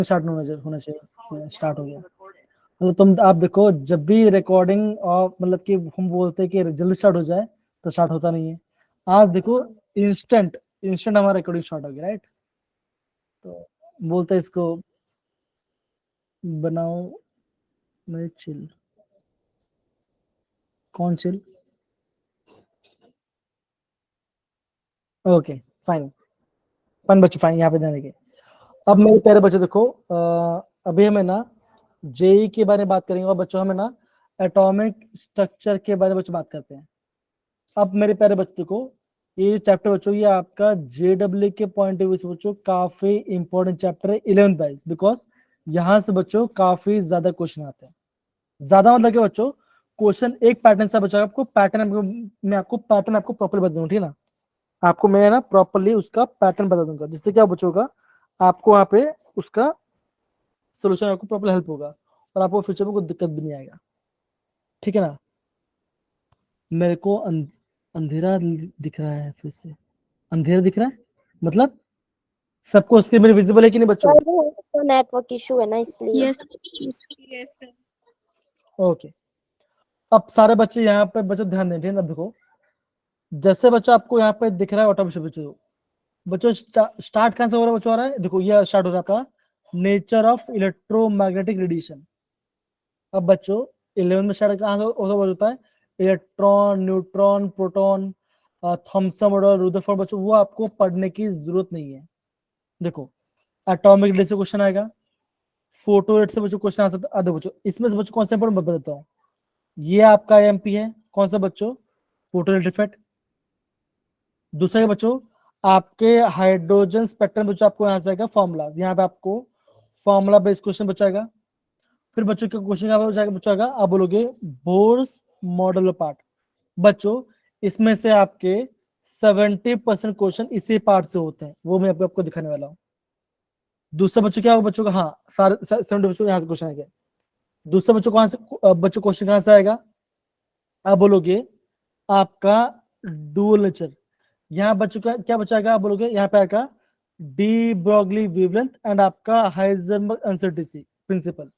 Start होना चाहिए। Start हो गया। मतलब तुम आप देखो, जब भी रिकॉर्डिंग और मतलब कि हम बोलते हैं कि जल्दी स्टार्ट हो जाए तो स्टार्ट होता नहीं है। आज देखो इंस्टेंट इंस्टेंट हमारा रिकॉर्डिंग स्टार्ट हो गया, राइट। तो बोलते हैं इसको बनाओ मैं चिल। कौन चिल? Okay fine. फन बच्चों फाइन, यहाँ पे ध्यान देंगे। अब मेरे प्यारे बच्चों देखो, अभी हमें ना जेई के बारे में बात करेंगे और बच्चों हमें ना एटॉमिक स्ट्रक्चर के बारे में बच्चों बात करते हैं। अब मेरे प्यारे बच्चों को ये चैप्टर बच्चों, ये आपका जेडब्ल्यू के पॉइंट ऑफ व्यू से बच्चों काफी इंपॉर्टेंट चैप्टर है 11th बैच, बिकॉज यहाँ से बच्चों काफी ज्यादा क्वेश्चन आते हैं। ज्यादा मतलब कि बच्चों क्वेश्चन एक पैटर्न से बच्चों आपको पैटर्न, मैं आपको पैटर्न आपको प्रॉपर बता दूंगा, ठीक है ना। आपको मैं ना प्रॉपरली उसका पैटर्न बता दूंगा, जिससे क्या बच्चों का आपको वहां पे उसका सोल्यूशन आपको प्रॉपर हेल्प होगा और आपको फ्यूचर में कोई दिक्कत भी नहीं आएगा, ठीक है ना। मेरे को अंधेरा दिख रहा है, फिर से अंधेरा दिख रहा है, मतलब सबको स्क्रीन में विजिबल है कि नहीं बच्चों? तो नेटवर्क इशू है ना इसलिए। Yes sir. ओके। अब सारे बच्चे यहाँ पे बच्चों ध्यान दें, ठीक है ना। देखो जैसे बच्चा आपको यहाँ पे दिख रहा है ऑटोमेटिक बच्चों, बच्चों स्टार्ट कहां से हो रहा है बच्चों? आ रहा है, देखो ये स्टार्ट हो रहा है आपका नेचर ऑफ इलेक्ट्रोमैग्नेटिक रेडिएशन। अब बच्चों 11 में स्टार्ट कहां से होता है? इलेक्ट्रॉन, न्यूट्रॉन, प्रोटॉन, थॉमसन और रुदरफोर्ड बच्चों, वो आपको पढ़ने की जरूरत नहीं है। देखो एटॉमिक रेडिएशन से क्वेश्चन आएगा, फोटो रेट से बच्चों क्वेश्चन आ सकता है। बच्चों इसमें से बच्चों कौन सा इंपॉर्टेंट बताता हूँ, ये आपका एमपी है, कौन सा बच्चों? Photo rate effect. दूसरा बच्चों आपके हाइड्रोजन स्पेक्ट्रम बच्चों आपको यहाँ से आएगा फॉर्मूला, यहाँ पे आपको फॉर्मूला बेस्ड क्वेश्चन बचाएगा। फिर बच्चों का क्वेश्चन बचाएगा, आप बोलोगे बोर्स मॉडल पार्ट। बच्चों इसमें से आपके 70% क्वेश्चन इसी पार्ट से होते हैं, वो मैं आपको दिखाने वाला हूँ। दूसरा बच्चों क्या होगा बच्चों का, हाँ सारे 70 बच्चों यहाँ से क्वेश्चन आएगा। दूसरा बच्चों कहां से बच्चों क्वेश्चन कहां से आएगा? आप बोलोगे आपका डुअल नेचर, यहाँ बच्चों का क्या बचाएगा? आप बोलोगे यहाँ पे आएगा डी ब्रॉगली वेवलेंथ एंड आपका हाइजेनबर्ग अनसर्टेनिटी प्रिंसिपल,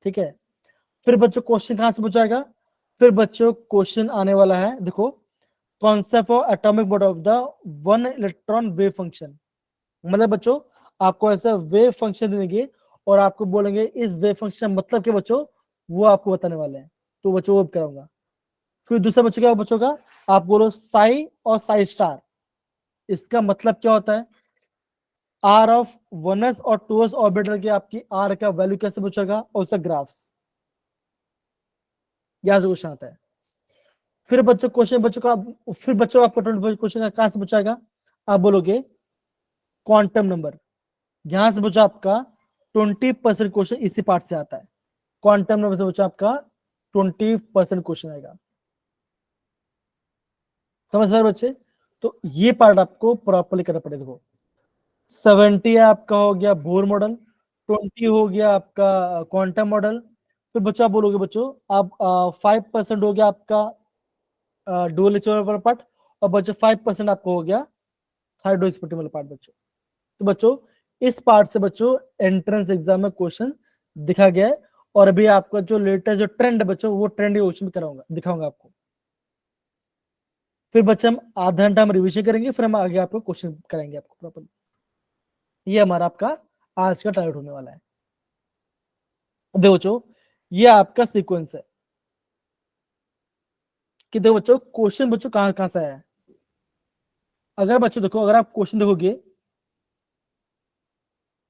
ठीक है। फिर बच्चों क्वेश्चन कहां से बचाएगा? फिर बच्चों क्वेश्चन आने वाला है, देखो concept of atomic body of the one electron wave function. मतलब बच्चों आपको ऐसा वेव फंक्शन देंगे और आपको बोलेंगे इस वेव फंक्शन मतलब के बच्चों वो आपको बताने वाले हैं, तो बच्चों वो कराऊंगा। फिर दूसरा बच्चों क्या बच्चों का, आप बोलो साई और साई स्टार, इसका मतलब क्या होता है? आर ऑफ 1s और 2s ऑर्बिटल की आपकी आर का वैल्यू कैसे पूछेगा और उसका ग्राफ्स, यहां से क्वेश्चन आता है। फिर बच्चों क्वेश्चन बच्चों का, फिर बच्चों आपको क्वेश्चन कहां से पूछाएगा? आप बोलोगे क्वांटम नंबर, यहां से बच्चों आपका 20% क्वेश्चन इसी पार्ट से आता है। क्वांटम नंबर से बच्चों आपका 20% क्वेश्चन आएगा, समझ रहे बच्चे? तो ये पार्ट आपको प्रॉपरली करना पड़ेगा। देखो 70 आपका हो गया बोर मॉडल, 20 हो गया आपका क्वांटम मॉडल। फिर बच्चों आप बोलोगे बच्चों आप 5% हो गया आपका डुअल नेचर वाला पार्ट, और बच्चों 5% आपको हो गया हाइड्रोस्पेक्ट्रम वाला पार्ट बच्चों। तो बच्चों इस पार्ट से बच्चों एंट्रेंस एग्जाम में क्वेश्चन दिखा गया है, और अभी आपका जो लेटेस्ट जो ट्रेंड है बच्चों, वो ट्रेंड क्वेश्चन कराऊंगा, दिखाऊंगा आपको। फिर बच्चे हम आधा घंटा हम रिविजन करेंगे, फिर हम आगे आपको क्वेश्चन कराएंगे आपको प्रॉपर। ये हमारा आपका आज का टारगेट होने वाला है। देखो बच्चों ये आपका सीक्वेंस है कि देखो बच्चों क्वेश्चन बच्चों कहां कहां से आया है। अगर बच्चों देखो, अगर आप क्वेश्चन देखोगे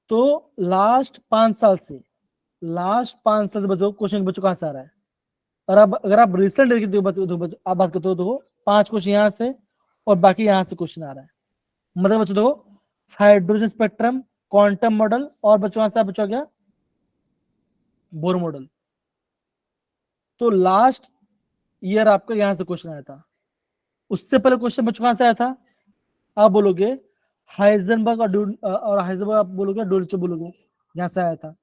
तो लास्ट 5 साल से बच्चों क्वेश्चन बच्चों कहां से आ रहा है। और अब अगर आप रिसेंट आप बात करते हो तो 5 क्वेश्चन यहां से और बाकी यहां से क्वेश्चन आ रहा है। मतलब बच्चों देखो हाइड्रोजन स्पेक्ट्रम, क्वांटम मॉडल, और बच्चों यहां से बच्चों आ गया बोर मॉडल। तो लास्ट ईयर आपका यहां से क्वेश्चन आया था। उससे पहले क्वेश्चन बच्चों कहां से आया था? आप बोलोगे हाइजेनबर्ग और हाइजेनबर्ग आप बोलोगे डोल्चे बोलोगे, यहां से आया था।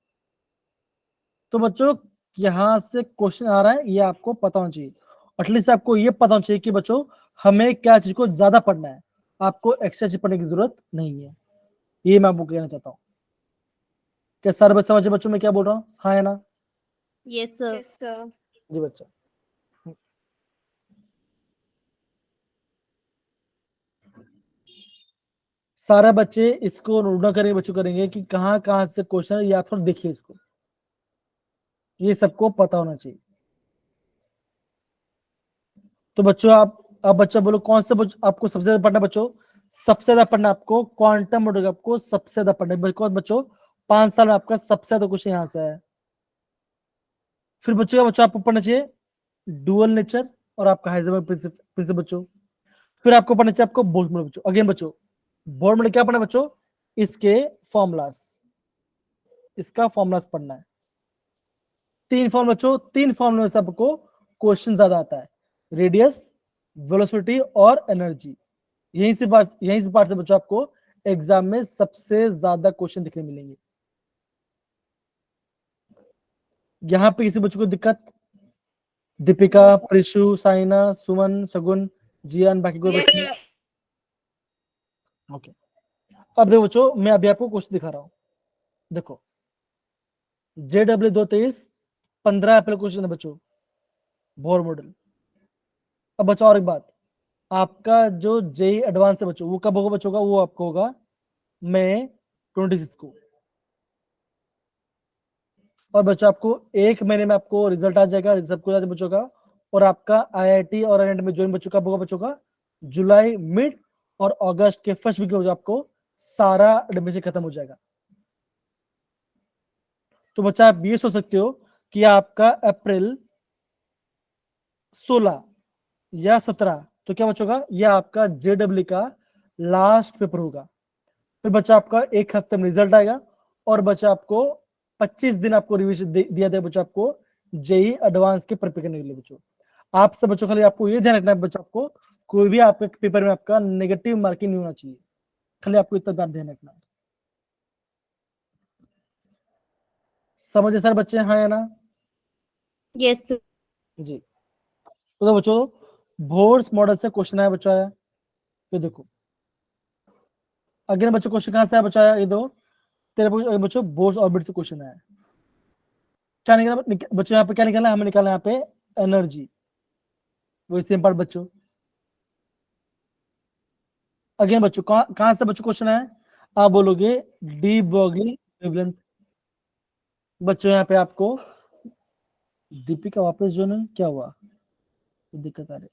तो बच्चों यहां से क्वेश्चन आ रहा है, ये आपको पता होना चाहिए। एटलीस्ट आपको ये पता होना चाहिए कि बच्चों हमें क्या चीज को ज्यादा पढ़ना है, आपको एक्स्ट्रा चीज पढ़ने की जरूरत नहीं है। ये मैं आपको कहना चाहता हूँ। क्या सारे बच्चे समझे बच्चों में क्या बोल रहा हूँ? हाँ या ना? Yes, sir. Yes, sir. जी बच्चा। सारे बच्चे इसको नोट डाउन करेंगे, बच्चों करेंगे कि कहाँ कहाँ से क्वेश्चन है, या फिर देखिए इसको, ये सबको पता होना चाहिए। तो बच्चों आप बच्चा बोलो कौन से आपको सबसे ज्यादा पढ़ना बच्चों? सबसे ज्यादा पढ़ना आपको क्वांटम मॉडल, आपको सबसे ज्यादा पढ़ना बिकॉज बच्चों 5 साल में आपका सबसे ज्यादा क्वेश्चन यहाँ से है। फिर बच्चों आपको पढ़ना चाहिए डुअल नेचर और आपका हाइजेनबर्ग प्रिंसिपल बच्चों। फिर आपको पढ़ना चाहिए आपको बोल्ट मॉडल बच्चों। अगेन बच्चों बोल्ट मॉडल क्या पढ़ना है बच्चों? इसके फॉर्मूलास, इसका फॉर्मूलास पढ़ना है। 3 फॉर्मूला बच्चों, 3 फॉर्मूला से आपको क्वेश्चन ज्यादा आता है, रेडियस, वेलोसिटी और एनर्जी। यहीं से पार्ट से बच्चों आपको एग्जाम में सबसे ज्यादा क्वेश्चन दिखने मिलेंगे। यहाँ पे किसी बच्चों को दिक्कत? दीपिका, प्रिशु, साइना, सुमन, शगुन, जियान, बाकी कोई बच्चे? ओके। अब देखो बच्चों मैं अभी आपको क्वेश्चन दिखा रहा हूं। देखो JW 223 15 अप्रैल क्वेश्चन है बच्चों, बोर मॉडल। अब बच्चों और एक बात, आपका जो जेई एडवांस है बच्चों वो कब होगा बच्चों का? वो आपको होगा मई 26 को। और बच्चों आपको 1 महीने में आपको रिजल्ट आ जाएगा, रिजल्ट को बच्चों का। और आपका IIT और IIT में ज्वाइन बच्चों कब होगा बच्चों का? जुलाई मिड और अगस्त के फर्स्ट वीक में आपको सारा एडमिशन खत्म हो जाएगा। तो बच्चा आप ये सोच सकते हो कि आपका अप्रैल 16 या 17 तो क्या बच्चों का यह आपका JW का लास्ट पेपर होगा। फिर बच्चा आपका 1 हफ्ते में रिजल्ट आएगा और बच्चा आपको 25 दिन आपको रिवीजन दिया जाएगा बच्चों आपको जेई एडवांस के प्रिपेयर करने के लिए। बच्चों आप सब बच्चों खाली आपको ये ध्यान रखना है बच्चों, आपको कोई भी आपके पेपर में आपका नेगेटिव मार्किंग नहीं होना चाहिए, खाली आपको इतना बात ध्यान रखना है। समझे सर बच्चे? हाँ या ना? Yes, sir. जी। तो बच्चों बोर्ड्स मॉडल से क्वेश्चन आया बच्चों, आया ये देखो। अगेन बच्चों क्वेश्चन कहां से आया बच्चों? आया ये दो तेरे बच्चों बोर्ड्स ऑर्बिट से क्वेश्चन आया। क्या निकाला बच्चों? यहाँ पे क्या निकालना है हमें? निकालना है यहाँ पे एनर्जी, वही सेम पार्ट बच्चों। अगेन बच्चों कहां से बच्चों क्वेश्चन है? आप बोलोगे डी ब्रोगली वेवलेंथ। बच्चों यहाँ पे आपको दीपिका वापस जो नहीं क्या हुआ, तो दिक्कत आ रही।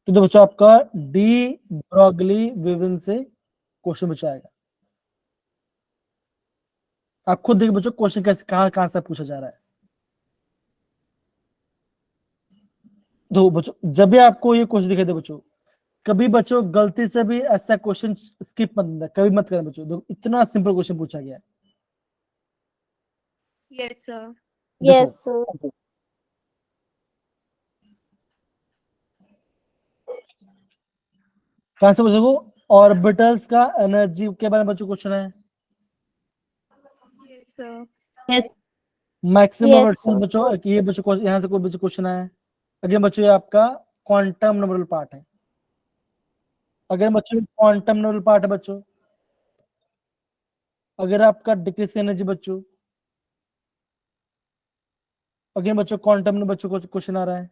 तो बच्चों आपका डी ब्रोगली वेवलेंथ से क्वेश्चन बच्चों आएगा। आप खुद देखिए बच्चों क्वेश्चन कैसे कहां से पूछा जा रहा है। तो बच्चों जब भी आपको ये क्वेश्चन दिखाई दे बच्चों, कभी बच्चों गलती से भी ऐसा क्वेश्चन स्किप मत करना, कभी मत करना बच्चों। देखो इतना सिंपल क्वेश्चन पूछा गया है। Yes, sir. Yes, sir. कहां से पूछो? ऑर्बिटल्स का एनर्जी के बारे में बच्चों क्वेश्चन है। Yes, sir. Yes. Maximum Yes, sir. बच्चों ये बच्चों यहाँ से कोई बच्चों क्वेश्चन है। अगेन बच्चों ये आपका क्वांटम नंबरल पार्ट है। अगर बच्चों क्वांटम नंबरल पार्ट है बच्चों, अगर आपका डिक्रीज एनर्जी बच्चों, अगेन बच्चों क्वांटम में बच्चों को क्वेश्चन आ रहा है।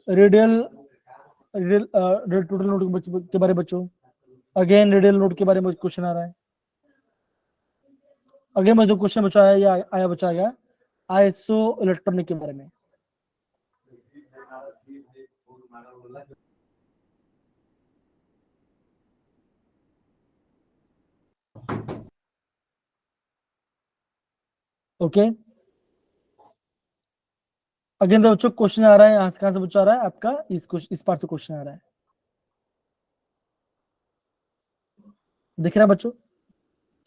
रेडियल टोटल नोड के बारे में बच्चों, अगेन रेडियल नोड के बारे में क्वेश्चन आ रहा है। अगेन बच्चों क्वेश्चन बच्चा आया बच्चा आ गया आइसो इलेक्ट्रॉनिक के बारे में। ओके अगेन बच्चों क्वेश्चन आ रहा है यहाँ से, कहां से बच्चा आ रहा है आपका इस पार्ट से क्वेश्चन आ रहा है। दिख रहा है बच्चों?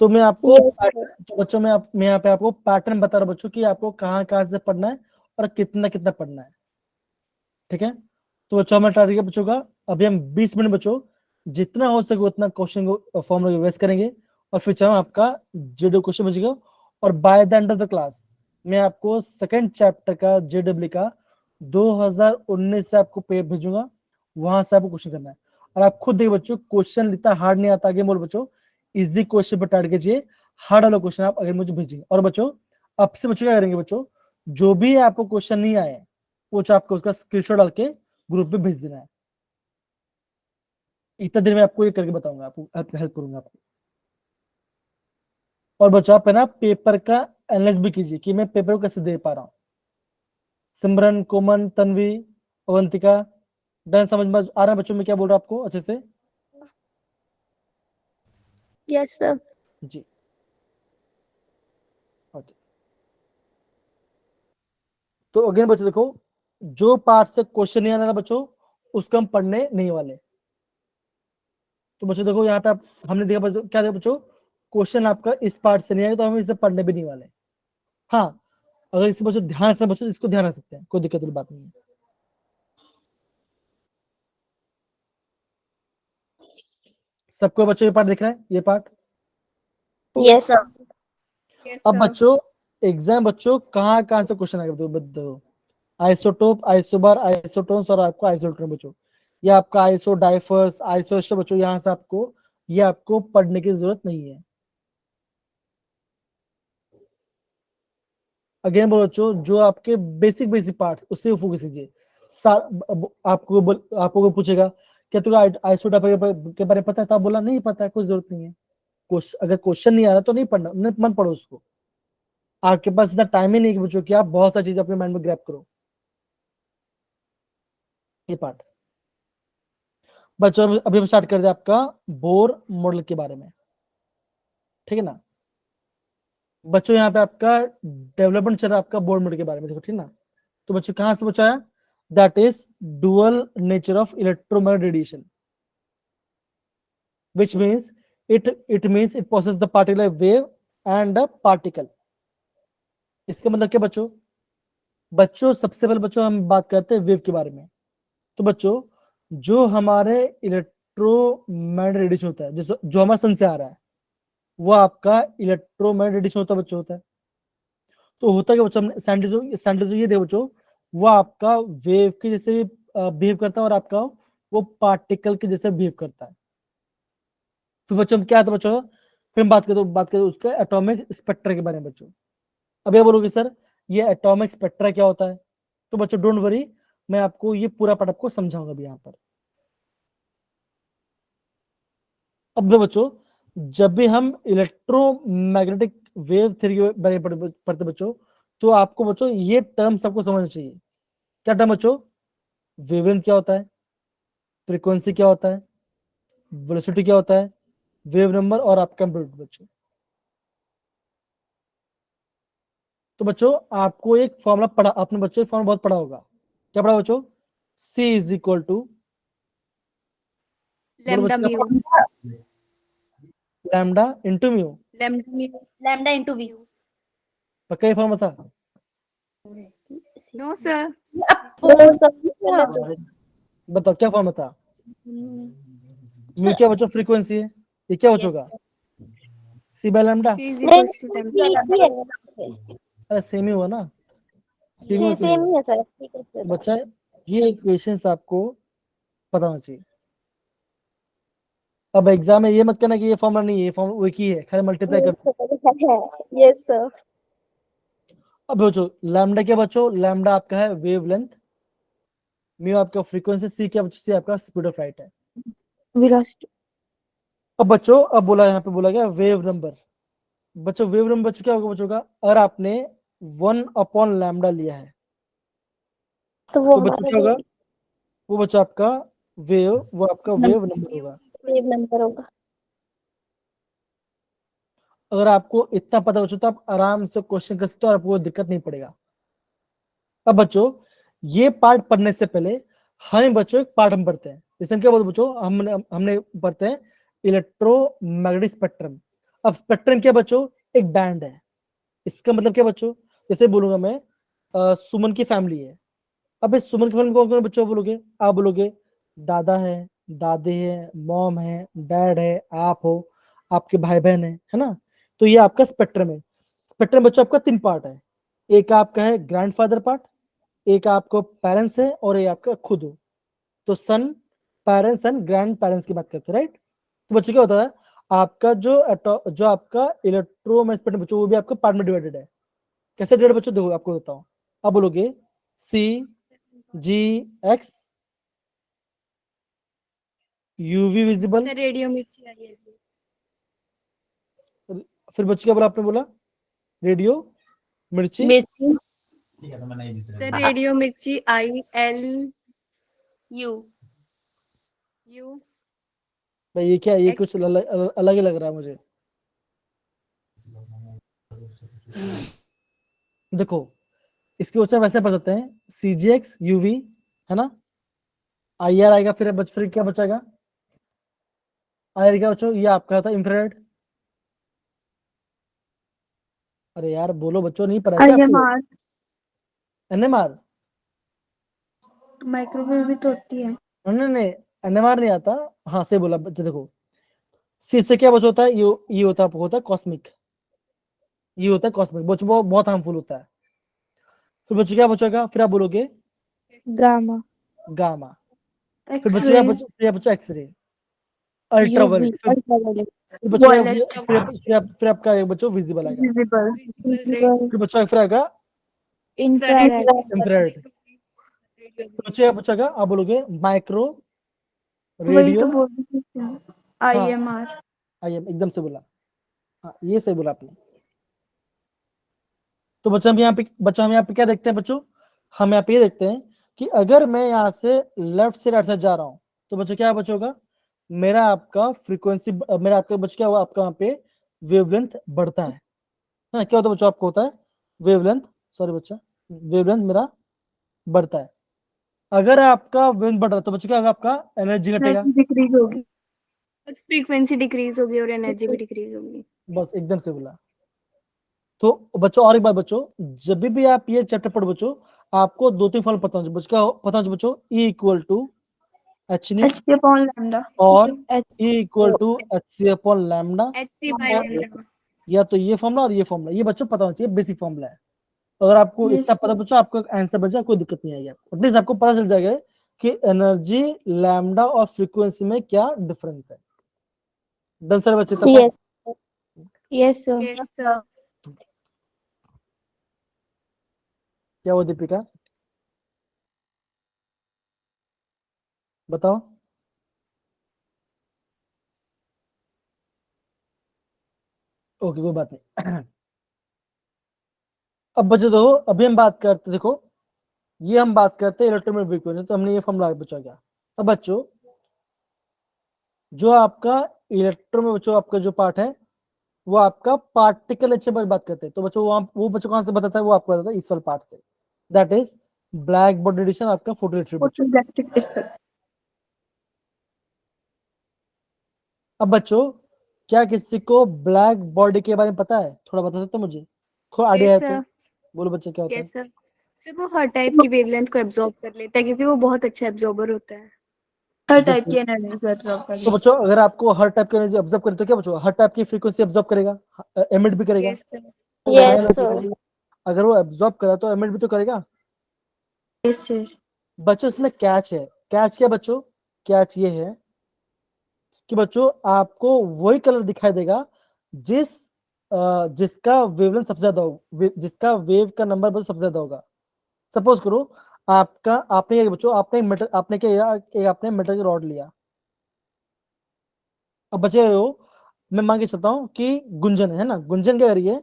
तो मैं आपको Yes, sir. तो बच्चों मैं यहाँ पे आपको पैटर्न बता रहा हूँ बच्चों कि आपको कहाँ कहाँ से पढ़ना है और कितना कितना पढ़ना है। ठीक है तो बच्चों हमें टारगेट बच्चों का अभी हम 20 मिनट बच्चों जितना हो सके उतना क्वेश्चन को फॉर्म वेस्ट करेंगे और फिर चाहे आपका जेडब्ल्यू क्वेश्चन बचेगा। और by the end of the class मैं आपको सेकंड चैप्टर का जेडब्ल्यू का 2019 से आपको पेज भेजूंगा, वहां से आपको क्वेश्चन करना है। और आप खुद देखिए बच्चों, क्वेश्चन इतना हार्ड नहीं आता। आगे बोल बच्चों, इजी क्वेश्चन पर टारगेट कीजिए, हार्ड वाला क्वेश्चन आप अगर मुझे भेजिए। और बच्चों अब से बच्चों क्या करेंगे बच्चों, जो भी आपको क्वेश्चन नहीं आए वो आपको उसका स्क्रीनशॉट डाल के ग्रुप में भेज देना है। इतना देर में आपको ये करके बताऊंगा, आपको हेल्प करूंगा आपको। और बच्चों आप है ना पेपर का एनालाइज भी कीजिए कि मैं पेपर को कैसे दे पा रहा हूँ। सिमरन, कोमन, तन्वी, अवंतिका, डन? समझ में आ रहा है बच्चों मैं क्या बोल रहा हूँ आपको अच्छे से? Yes, sir. जी ओके। तो अगेन बच्चों देखो, जो पार्ट से क्वेश्चन नहीं आने वाला बच्चों उसको हम पढ़ने नहीं वाले। तो बच्चों देखो यहाँ पे आप हमने देखा बच्चों, क्या देखा बच्चों, क्वेश्चन आपका इस पार्ट से नहीं आएगा तो हम इसे पढ़ने भी नहीं वाले। हाँ, अगर इसे बच्चों ध्यान रखना बच्चों, इसको ध्यान रख सकते हैं, कोई दिक्कत वाली बात नहीं है। सबको बच्चों ये पार्ट दिख रहा है, ये पार्ट? Yes, sir. Yes, अब sir. बच्चों एग्जाम बच्चों कहाँ कहाँ से क्वेश्चन आएगा बताओ? आइसोटोप, आइसोबार, आइसोटोन्स और आपको आइसोटोन बच्चों, ये आपका आइसो डाइफर्स, आइसोस्टर बच्चों, यहाँ से आपको ये आपको पढ़ने की जरूरत नहीं है। अगेन बोलो बच्चों, जो आपके बेसिक बेसिक पार्ट्स उससे फोकस कीजिए। आपको कोई पूछेगा क्या तुम्हें आइसोटोप के बारे में पता है, तो आप बोला नहीं पता है, कोई जरूरत नहीं है। अगर क्वेश्चन नहीं आ रहा तो नहीं पढ़ना, मत पढ़ो उसको। आपके पास इतना टाइम ही नहीं है कि बच्चों कि आप बहुत सारी चीजें अपने माइंड में ग्रैब करो। ये पार्ट बच्चों अभी हम स्टार्ट कर दे आपका बोर मॉडल के बारे में, ठीक है ना? बच्चों यहाँ पे आपका डेवलपमेंट चल रहा है आपका बोर मॉडल के बारे में, देखो ठीक ना? तो बच्चों कहां से बचाया, that is dual nature of electromagnetic radiation, which means it means it possesses the particular wave and a particle। इसका मतलब क्या बच्चों? बच्चों सबसे पहले बच्चों हम बात करते हैं वेव के बारे में। तो बच्चों जो हमारे इलेक्ट्रोमैग्नेटिक रेडिएशन होता है, जो हमारे सन से आ रहा है, वो आपका इलेक्ट्रोमैग्नेटिक रेडिएशन होता है बच्चों, होता है। तो होता क्या बच्चों, साइंटिस्ट ये देखो बच्चों, वो आपका वेव के जैसे बिहेव करता है और आपका वो पार्टिकल के जैसे बिहेव करता है। फिर बच्चों क्या आता है बच्चों, फिर हम बात करें उसके एटॉमिक स्पेक्ट्रा के बारे में बच्चों। अब ये बोलोगे सर ये एटॉमिक स्पेक्ट्रा क्या होता है, तो बच्चों डोंट वरी, मैं आपको ये पूरा पार्ट आपको समझाऊंगा अभी यहाँ पर। अब देखो बच्चों, जब भी हम इलेक्ट्रोमैग्नेटिक वेव थ्योरी के बारे में पढ़ते बच्चों, तो आपको बच्चों ये टर्म सबको समझना चाहिए। क्या टर्म बच्चों? वेवलेंथ क्या होता है, फ्रीक्वेंसी क्या होता है, वेलोसिटी क्या होता है, वेव नंबर और आपका एम्पलीट्यूड बच्चों। तो बच्चों आपको एक फॉर्मूला पढ़ा, आपने बच्चों फॉर्मूला बहुत पढ़ा होगा, क्या पढ़ा बच्चों? C इज इक्वल टू, बोलो Lambda बच्चों mu. Lambda into mu. Lambda mu. Lambda into mu. पक्का ये फॉर्मूला था? No, sir. No, sir. बताओ क्या फॉर्मूला था? म्यू क्या बच्चों? फ्रीक्वेंसी है। ये क्या बच्चों का? C by lambda. C is equals to lambda. अरे सेम ही हुआ ना, सेम ही सेम ही है सर, ठीक है तो सर। बच्चा ये इक्वेशंस आपको पता होना चाहिए। अब एग्जाम में ये मत करना कि ये फॉर्मूला नहीं है, ये फॉर्मूला वो एक ही है, खाली मल्टीप्लाई कर। Yes sir. अब बच्चों लैम्डा क्या बच्चों? लैम्डा आपका है वेवलेंथ, म्यू आपका फ्रीक्वेंसी, सी क्या बच्चों? सी आपका स्पीड ऑफ लाइट है। वेलोसिटी। अब बच्चों अब बोला यहाँ पे बोला गया वेव नंबर। बच्चों वेव नंबर बच्चों क्या होगा बच्चों का? अगर आपने 1 लैम्डा लिया है तो वो तो बच्चों हमारा क्या होगा? वो बच्चों आपका वो आपका वेव नंबर होगा। वेव नंबर होगा। अगर आपको इतना पता बच्चों तो आप आराम से क्वेश्चन कर सकते हो और आपको दिक्कत नहीं पड़ेगा। अब बच्चों ये पार्ट पढ़ने से पहले हम बच्चों एक पार्ट हम पढ़ते हैं, जैसे हम क्या बोलते बच्चों, हमने पढ़ते हैं इलेक्ट्रोमैग्नेटिक स्पेक्ट्रम। अब स्पेक्ट्रम क्या बच्चों? एक बैंड है। इसका मतलब क्या बच्चों? जैसे बोलूंगा मैं सुमन की फैमिली है। अब इस सुमन की फैमिली कौन कौन बच्चों बोलोगे? आप बोलोगे दादा है, दादी है, मॉम है, डैड है, आप हो, आपके भाई बहन है ना? तो ये आपका स्पेक्ट्रम है। स्पेक्ट्रम बच्चों आपका 3 पार्ट है, एक आपका है ग्रैंडफादर पार्ट, एक आपको पेरेंट्स है और एक आपका खुद हो। तो सन, पेरेंट्स एंड ग्रैंड पेरेंट्स की बात करते हैं, राइट। तो बच्चों क्या होता है, आपका जो आपका इलेक्ट्रोमैग्नेटिक बच्चों वो भी आपका पार्ट में डिवाइडेड है। कैसे डिवाइड बच्चों, देखो आपको बताऊं। अब बोलोगे C G X UV visible, sir radio Mirchi आई है। फिर बच्चों क्या बोला आपने, बोला रेडियो मिर्ची, मिर्ची सर रेडियो मिर्ची ILU यू भाई ये क्या, ये X कुछ अलग ही लग रहा है मुझे। देखो इसके उच्चारण वैसे पढ़ सकते हैं, CGX UV, है ना। IR आएगा, फिर क्या बचेगा, IR क्या बच्चों, ये आपका था इंफ्रारेड। अरे यार बोलो बच्चों, नहीं पता क्या आपको, IMR NMR। माइक्रोवेव भी तो होती है। नहीं नहीं, NMR नहीं आता। हाँ सही बोला बच्चे, देखो सी से क्या बच्चों होता है, ये होता है कॉस्मिक, ये होता है कॉस्मिक बच्चों, वो बहुत हार्मफुल होता है। फिर बच्चों क्या बचेगा, फिर आप बोलोगे गामा गामा, फिर एक्सरेज क्या बच्चा एक्सरे, यूवी अल्ट्रावायलेट, अल्ट्रावायलेट फिर बच्चों वायलेट फिर आपका एक बच्चों विजिबल आएगा, विजिबल विजिबल फिर बच्चों फिर आएगा इंफ्रारेड इंफ्रारेड, फिर बच्चों क्या बचेगा, आप बोलोगे माइक्रो वही रेडियो। तो बोल रही थी हाँ IMR आई एम एकदम से बोला, हाँ ये सही बोला आपने। तो बच्चा हम यहाँ पे क्या देखते हैं बच्चों, हम यहाँ पे ये देखते हैं कि अगर मैं यहाँ से लेफ्ट से राइट साइड जा रहा हूँ तो बच्चों क्या बच्चों होगा, मेरा आपका फ्रीक्वेंसी, मेरा आपका बच्चों क्या हुआ, आपका यहाँ पे वेवलेंथ बढ़ता है ना। क्या होता है बच्चों, आपको होता है वेवलेंथ, सॉरी बच्चा, वेवलेंथ मेरा बढ़ता है। अगर आपका वेवलेंथ बढ़ रहा है तो बच्चों क्या होगा, आपका एनर्जी घटेगा। डिक्रीज होगी फ्रीक्वेंसी डिक्रीज होगी और एनर्जी भी डिक्रीज होगी। बस एकदम से बोला। तो बच्चों और एक बात बच्चों, जब भी आप ये चैप्टर पढ़ो बच्चों, आपको दो तीन फॉर्मूला पता होना चाहिए। क्या पता होना चाहिए बच्चों, E equal to H nu HC upon lambda और E equal to H C upon lambda, HC by lambda. या तो ये फॉर्मूला और ये फॉर्मूला, ये बच्चों पता होना चाहिए, बेसिक फॉर्मूला है। अगर आपको इतना पता बच्चों, आपको आंसर बच जाए, कोई दिक्कत नहीं आएगी, एटलीस्ट आपको पता चल जाएगा कि एनर्जी लैम्डा और फ्रीक्वेंसी में क्या डिफरेंस है। डन सर बच्चे तब तक? Yes sir yes sir. क्या हुआ दीपिका, बताओ। ओके कोई बात नहीं। अब बच्चों देखो, अभी हम बात करते, देखो ये हम बात करते हैं इलेक्ट्रोमैग्नेटिक फ्रीक्वेंसी, तो हमने ये फॉर्मूला बचा गया। अब बच्चों जो आपका इलेक्ट्रो में बच्चों आपका जो पार्ट है वो आपका पार्टिकल अच्छे पर बात करते हैं, तो बच्चों वो बच्चों कहां से बताता है, वो आपको बताता है इस वाले पार्ट से, that is black body addition, आपका फोटोइलेक्ट्रिक बच्चों। अब बच्चों क्या किसी को ब्लैक बॉडी के बारे में पता है, थोड़ा बता सकते हो मुझे, थोड़ा आइडिया है यस तो सर। बोलो बच्चे क्या होता है। Yes sir. सर वो हर टाइप की वेवलेंथ को एब्जॉर्ब कर लेता है क्योंकि वो बहुत अच्छा एब्जॉर्बर होता है। हर टाइप जैसे की एनर्जी को एब्जॉर्ब कर तो लेता बच्चों अगर आपको हर टाइप की एनर्जी ऑब्जर्व करे तो क्या बच्चों, हर टाइप की फ्रीक्वेंसी ऑब्जर्व करेगा, एमिट भी करेगा, यस सर। है यस ना? सर अगर वो एब्जॉर्ब करा तो एमिट भी तो करेगा। यस सर बच्चों इसमें कैच है, कैच क्या बच्चों, कैच ये है कि बच्चों आपको वही कलर दिखाई देगा जिसका वेवलेंथ सबसे ज्यादा हो, जिसका वेव का नंबर बच्चों सबसे ज्यादा होगा। सपोज करो आपने क्या बच्चों, आपने क्या, आपने मेटल की रॉड लिया। अब बचे हो, मैं मान के चलता हूँ कि गुंजन है ना, गुंजन क्या करिए,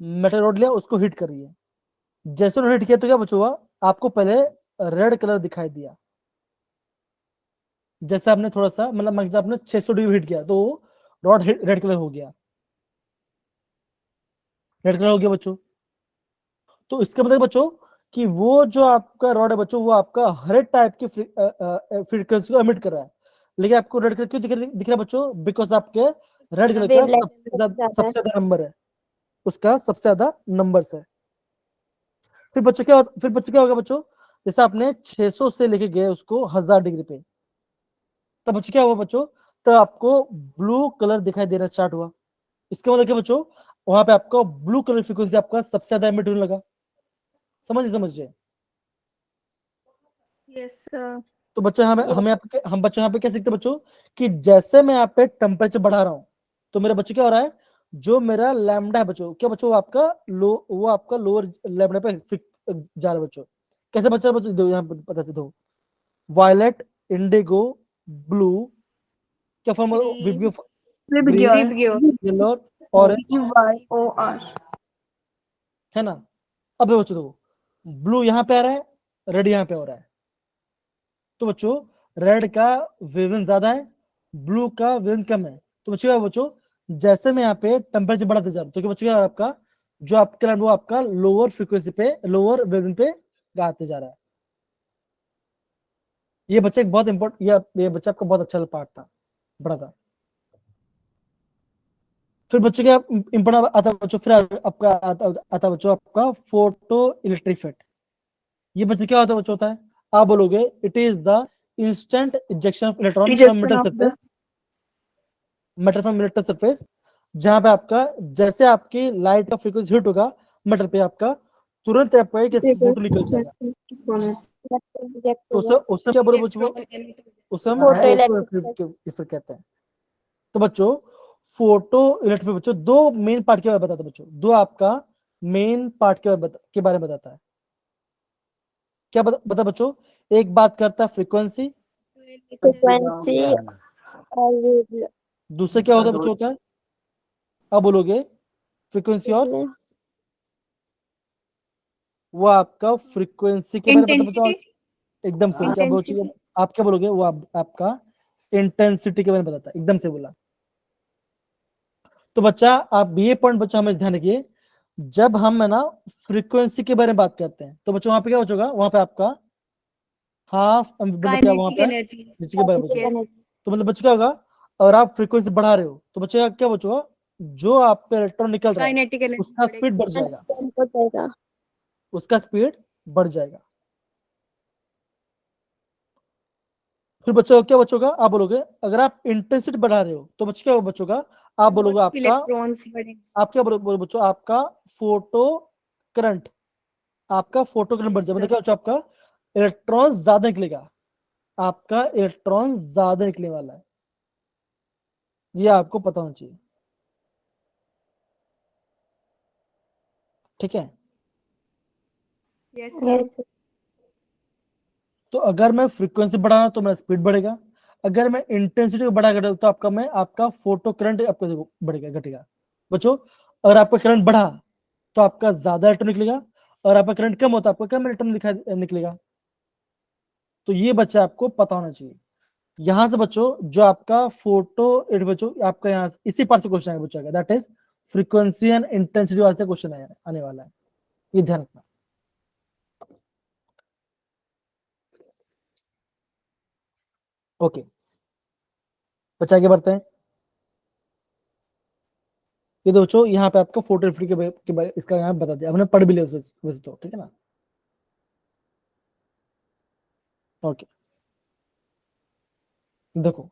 मेटल रॉड लिया, उसको हिट करिए। जैसे उन्होंने हिट किया तो क्या बचा हुआ, आपको पहले रेड कलर दिखाई दिया। जैसे आपने थोड़ा सा मतलब मान के आपने 600 डिग्री हिट किया तो रॉड रेड कलर हो गया, रेड कलर हो गया बच्चों। तो इसका मतलब बच्चों कि वो जो आपका रॉड है बच्चों, वो आपका हर एक टाइप की फ्रीक्वेंसी को एमिट कर रहा है। लेकिन आपको रेड कलर क्यों दिख रहा है बच्चों, बिकॉज आपके रेड कलर का सबसे ज्यादा नंबर है, उसका सबसे ज्यादा नंबर है। फिर बच्चों क्या होगा बच्चों, जैसे आपने 600 से लेके गए उसको 1000 डिग्री पे, तब बच्चों क्या हुआ बच्चों, तब आपको ब्लू कलर दिखाई देना स्टार्ट हुआ। इसका मतलब क्या बच्चों, वहां पे आपका ब्लू कलर फ्रीक्वेंसी आपका सबसे ज्यादा एमिट होने लगा। समझिए यस सर। तो बच्चों हम बच्चों यहाँ पे क्या सीखते हैं बच्चों कि जैसे मैं यहाँ पे टेम्परेचर बढ़ा रहा हूँ तो मेरा बच्चों क्या हो रहा है, जो मेरा लैम्डा है बच्चों, क्या बच्चों वो आपका लोअर लैम्डा पे जा रहा है बच्चों। कैसे बच्चा बच्चों दो यहाँ पे पता से दो, वायलेट, इंडिगो, ब्लू, क्या form Green. Green, Vibgyor. Yellow, orange, YOR है ना। अब देखो बच्चों देखो, ब्लू यहाँ पे आ रहा है, रेड यहाँ पे हो रहा है। तो बच्चों रेड का वेवलेंथ ज्यादा है, ब्लू का वेवलेंथ कम है। तो बच्चों जैसे मैं यहाँ पे टेम्परेचर बढ़ाते जा रहा हूँ तो क्या बच्चों आपका जो आपका वो आपका लोअर फ्रीक्वेंसी पे, लोअर वेवलेंथ पे आते जा रहा है। ये बच्चा एक बहुत इंपॉर्टेंट, ये बच्चा आपका बहुत अच्छा पार्ट था, बड़ा था। फिर बच्चों क्या इंपॉर्टेंट आता है बच्चों, फिर आपका आता बच्चों आपका फोटो इलेक्ट्रिक इफेक्ट। ये बच्चों क्या होता है बच्चों, होता है आप बोलोगे it is the instant ejection of electron from metal surface, जहां पे आपका जैसे आपकी लाइट का फ्रीक्वेंसी हिट होगा मेटल पे, आपका तुरंत आपका एक फोटो निकल जाएगा। तो उससे क्या बोलो बच्चों, उसे हम फोटो इफेक्ट कहते हैं। तो बच्चों फोटो इलेक्ट्रिक बच्चों दो मेन पार्ट के बारे में बताता है बच्चों, दो आपका मेन पार्ट के बारे में बताता है। क्या बता बच्चों, एक बात करता है फ्रीक्वेंसी, frequency और wavelength दूसरा क्या होता है बच्चों, होता है अब बोलोगे फ्रीक्वेंसी, और वो आपका फ्रीक्वेंसी के बारे में बता बच्चों, एकदम से क्या बोलोगे आप, क्या बोलोगे वो आपका इंटेंसिटी के बारे में बताता है, एकदम से बोला। तो बच्चा आप ये पॉइंट बच्चा हमें ध्यान रखिए, जब हम है ना फ्रीक्वेंसी के बारे में बात करते हैं तो बच्चों वहां पे क्या बचोगा, वहां पे आपका हाफ मतलब क्या वहां पे एनर्जी. के बारे में बचेगा। Yes. तो मतलब बच्चों क्या होगा, अगर आप फ्रीक्वेंसी बढ़ा रहे हो तो बच्चे क्या बचोगा, जो आप पे इलेक्ट्रॉन निकल रहा है Kinetic energy उसका बढ़ेगा. स्पीड बढ़ जाएगा, हो जाएगा। उसका स्पीड बढ़ जाएगा। फिर बच्चों क्या बचोगा, आप बोलोगे अगर आप इंटेंसिटी बढ़ा रहे हो तो बच्चे क्या बचोगा, आप बोलोगे आपका इलेक्ट्रॉन्स बढ़ेंगे. आप क्या बोलोगे बच्चों, आपका फोटो करंट, आपका फोटो करंट बढ़ जाएगा। मतलब क्या बच्चों, आपका इलेक्ट्रॉन ज्यादा निकलेगा, आपका इलेक्ट्रॉन ज्यादा निकलने वाला है, ये आपको पता होना चाहिए, ठीक है। Yes. Yes. तो अगर मैं फ्रीक्वेंसी बढ़ा रहा हूं तो मेरा स्पीड बढ़ेगा, अगर मैं इंटेंसिटी को बढ़ा कर तो आपका फोटो करंट आपका देखो बढ़ेगा घटेगा। बच्चों अगर आपका करंट बढ़ा तो आपका ज्यादा इलेक्ट्रॉन निकलेगा, और आपका करंट कम होता है आपका कम इलेक्ट्रॉन निकलेगा। तो ये बच्चा आपको पता होना चाहिए। यहां से बच्चों जो आपका बच्चों आपका यहाँ इसी पार्ट से क्वेश्चन आएगा बच्चों का, that is frequency and intensity वाले से क्वेश्चन आने वाला है, ये ध्यान रखना। ओके बच्चा आगे बढ़ते हैं। ये दोस्तों यहाँ पे आपका फोटो रिफ्लेक्ट इसका यहाँ बता दिया, हमने पढ़ भी लिया वैसे तो, ठीक है ना। ओके देखो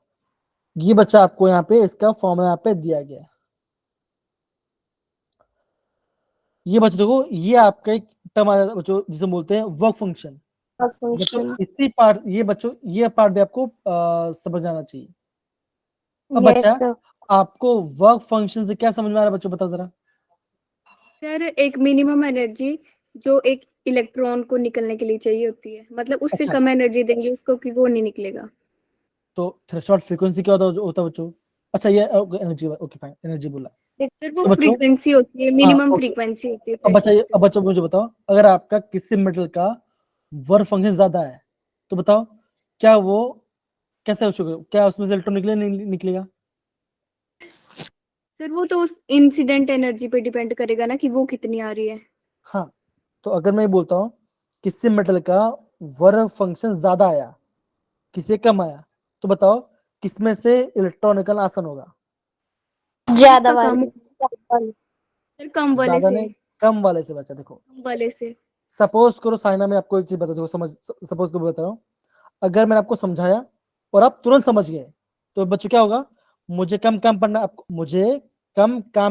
ये बच्चा आपको यहाँ पे इसका फॉर्मूला यहाँ पे दिया गया है। ये बच्चों देखो ये आपका एक टर्म आ जाता है बच्चों जिसे बोलते हैं वर्क फंक्शन। बच्चों Function. इसी पार्ट ये बच्चों ये पार्ट भी आपको समझ आना चाहिए। अब बच्चा Yes, sir. आपको वर्क फंक्शन से क्या समझ में आ रहा है बच्चों, बताओ जरा। सर एक मिनिमम एनर्जी जो एक इलेक्ट्रॉन को निकलने के लिए चाहिए होती है, मतलब उससे अच्छा कम एनर्जी देंगे उसको कि वो नहीं निकलेगा. तो थ्रेशोल्ड फ्रीक्वेंसी क्या होता है बच्चों, अच्छा ये एनर्जी, ओके फाइन एनर्जी बोला। सर वो तो बच्चों फ्रीक्वेंसी होती है, हाँ मिनिमम ओके, फ्रीक्वेंसी होती है अब threshold बच्चा मुझे बताओ, अगर आपका किसी मेटल का वर्क फंक्शन ज्यादा है तो बताओ क्या वो कैसे हो चुका, क्या उसमें से इलेक्ट्रॉन नहीं निकलेगा। सर वो तो उस इंसिडेंट एनर्जी पे डिपेंड करेगा ना कि वो कितनी आ रही है. हाँ तो अगर मैं बोलता हूँ किसी मेटल का वर्क फंक्शन ज्यादा आया किसी कम आया तो बताओ किसमें से इलेक्ट्रॉन निकलना आसान होगा। ज्यादा जिसका कम, वाली। सर कम वाले ज्यादा से, नहीं, कम वाले से बच्चा। देखो कम वाले से. सपोज करो साइना में आपको एक चीज बता दो, सपोज करो बता रहा हूँ, अगर मैंने आपको समझाया और आप तुरंत समझ गए तो बच्चों क्या होगा, मुझे कम काम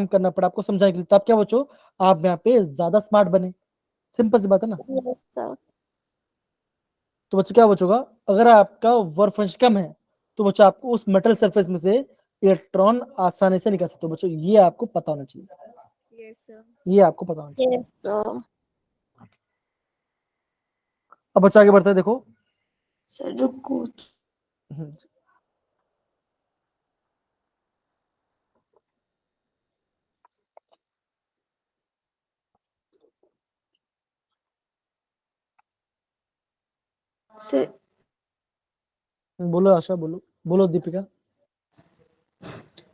करना पड़ा आपको समझाने के लिए, तो आप क्या बच्चों आप यहाँ पे ज्यादा स्मार्ट बने, सिंपल सी बात है ना। Yes, sir. तो बच्चों क्या बचोगा, अगर आपका वर्क फंक्शन कम है तो बच्चों आपको उस मेटल सरफेस में से इलेक्ट्रॉन आसानी से निकाल सकते हो। बच्चों ये आपको पता होना चाहिए, यस सर। ये आपको पता होना चाहिए। Yes, sir. अब बच्चा आगे बढ़ता है, देखो। Sir, रुको। हम्म, Sir, बोलो आशा, बोलो बोलो दीपिका।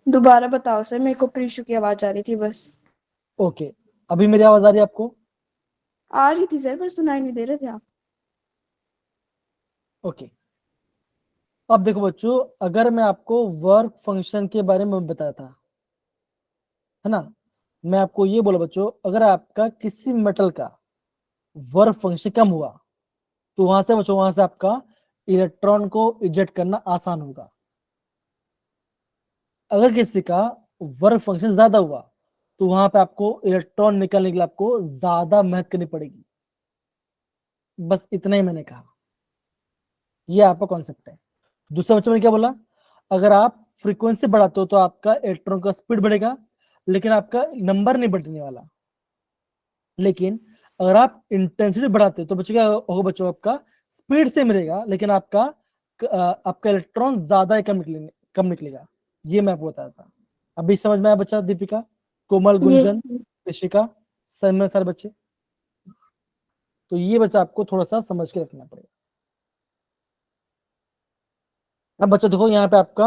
दोबारा बताओ सर, मेरे को प्रीशु की आवाज आ रही थी बस। ओके, अभी मेरी आवाज आ रही है आपको? आ रही थी सर, पर सुनाई नहीं दे रहे थे आप। ओके, अब देखो बच्चों, अगर मैं आपको वर्क फंक्शन के बारे में बताया था, है ना, मैं आपको ये बोला बच्चों, अगर आपका किसी मेटल का वर्क फंक्शन कम हुआ तो वहां से बच्चों, वहां से आपका इलेक्ट्रॉन को इजेक्ट करना आसान होगा। अगर किसी का वर्क फंक्शन ज्यादा हुआ तो वहां पे आपको इलेक्ट्रॉन निकालने के लिए आपको ज्यादा मेहनत करनी पड़ेगी। बस इतना ही मैंने कहा, ये आपका कॉन्सेप्ट है। दूसरा बच्चा मैंने क्या बोला, अगर आप फ्रीक्वेंसी बढ़ाते हो तो आपका इलेक्ट्रॉन का स्पीड बढ़ेगा, लेकिन आपका नंबर नहीं बढ़ने वाला। लेकिन अगर आप इंटेंसिटी बढ़ाते हो तो बच्चों क्या होगा, बच्चों आपका स्पीड से मिलेगा, लेकिन आपका इलेक्ट्रॉन ज्यादा कम निकलेगा। ये मैं आपको बताया था। अभी समझ में आया बच्चा? दीपिका, कोमल, yes, गुंजन, ऋषिका, सारे बच्चे। तो ये बच्चा आपको थोड़ा सा समझ के रखना पड़ेगा। अब बच्चों देखो, यहाँ पे आपका,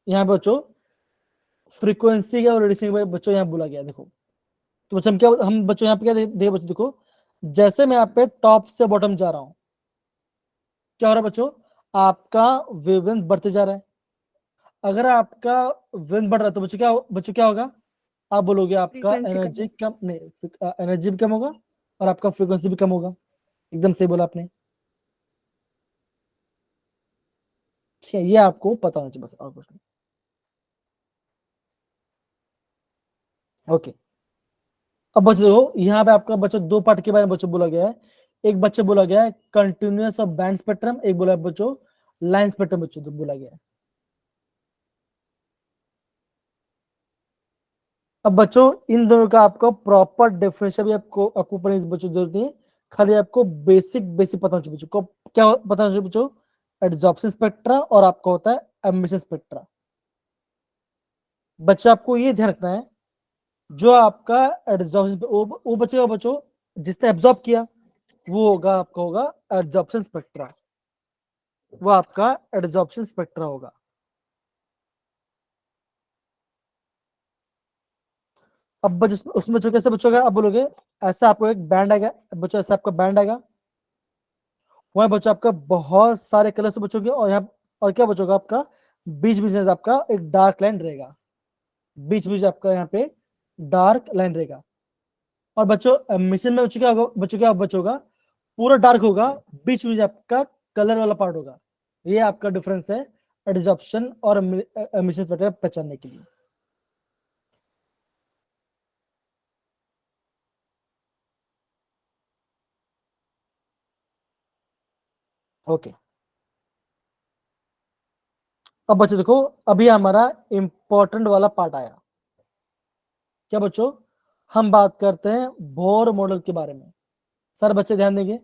यहाँ पे बच्चों फ्रीक्वेंसी और रेडिएशन के बच्चों यहाँ बोला गया। देखो तो बच्चों हम बच्चों यहाँ पे क्या देखो बच्चों, देखो जैसे मैं यहाँ पे टॉप से बॉटम जा रहा हूँ, क्या हो रहा है बच्चों, आपका वेवलेंथ बढ़ते जा रहा है। अगर आपका वेवलेंथ बढ़ रहा है तो बच्चों क्या होगा, आप बोलोगे आपका Frequency कम एनर्जी कम नहीं, एनर्जी भी कम होगा और आपका फ्रीक्वेंसी भी कम होगा। एकदम सही बोला आपने। ठीक है, ये आपको पता होना चाहिए, बस और कुछ नहीं। ओके, अब बच्चों देखो, यहाँ पे आपका बच्चों दो पार्ट के बारे में बच्चों बोला गया है। एक बच्चे बोला गया है कंटिन्यूअस और बैंड स्पेक्ट्रम, एक बोला है बच्चों लाइन स्पेक्ट्रम बच्चों तो बोला गया है। अब बच्चों इन दोनों का आपको प्रॉपर डेफिनेशन भी आपको पढ़ने की बच्चों जरूरत नहीं है, खाली आपको बेसिक बेसिक पता होना चाहिए बच्चों को। क्या पता होना चाहिए बच्चों, एड्सॉर्प्शन स्पेक्ट्रा और आपका होता है एमिशन स्पेक्ट्रा। बच्चा आपको ये ध्यान रखना है, जो आपका एड्सॉर्प्शन वो बचेगा बच्चों, जिसने एब्जॉर्ब किया वो होगा आपका होगा एड्सॉर्प्शन स्पेक्ट्रा, वो आपका एड्सॉर्प्शन स्पेक्ट्रा होगा। अब बच्चों उसमें बच्चों कैसे बच्चों का, अब बोलोगे ऐसा आपको एक बैंड आएगा बच्चों, ऐसा आपका बैंड आएगा, वहां बच्चों आपका बहुत सारे कलर से बचोगे, और यहाँ और क्या बचोगा आपका बीच बीच में आपका एक डार्क लाइन रहेगा, बीच बीच आपका यहाँ पे डार्क लाइन रहेगा। और बच्चों मिशन में बच्चों क्या होगा, बच्चों क्या बचोगा, पूरा डार्क होगा, बीच बीच आपका कलर वाला पार्ट होगा। ये आपका डिफरेंस है एड्सॉर्प्शन और एमिशन फैक्टर पहचानने के लिए। ओके, अब बच्चों देखो, अभी हमारा इंपॉर्टेंट वाला पार्ट आया। क्या बच्चों, हम बात करते हैं बोर मॉडल के बारे में। सर बच्चे ध्यान देंगे।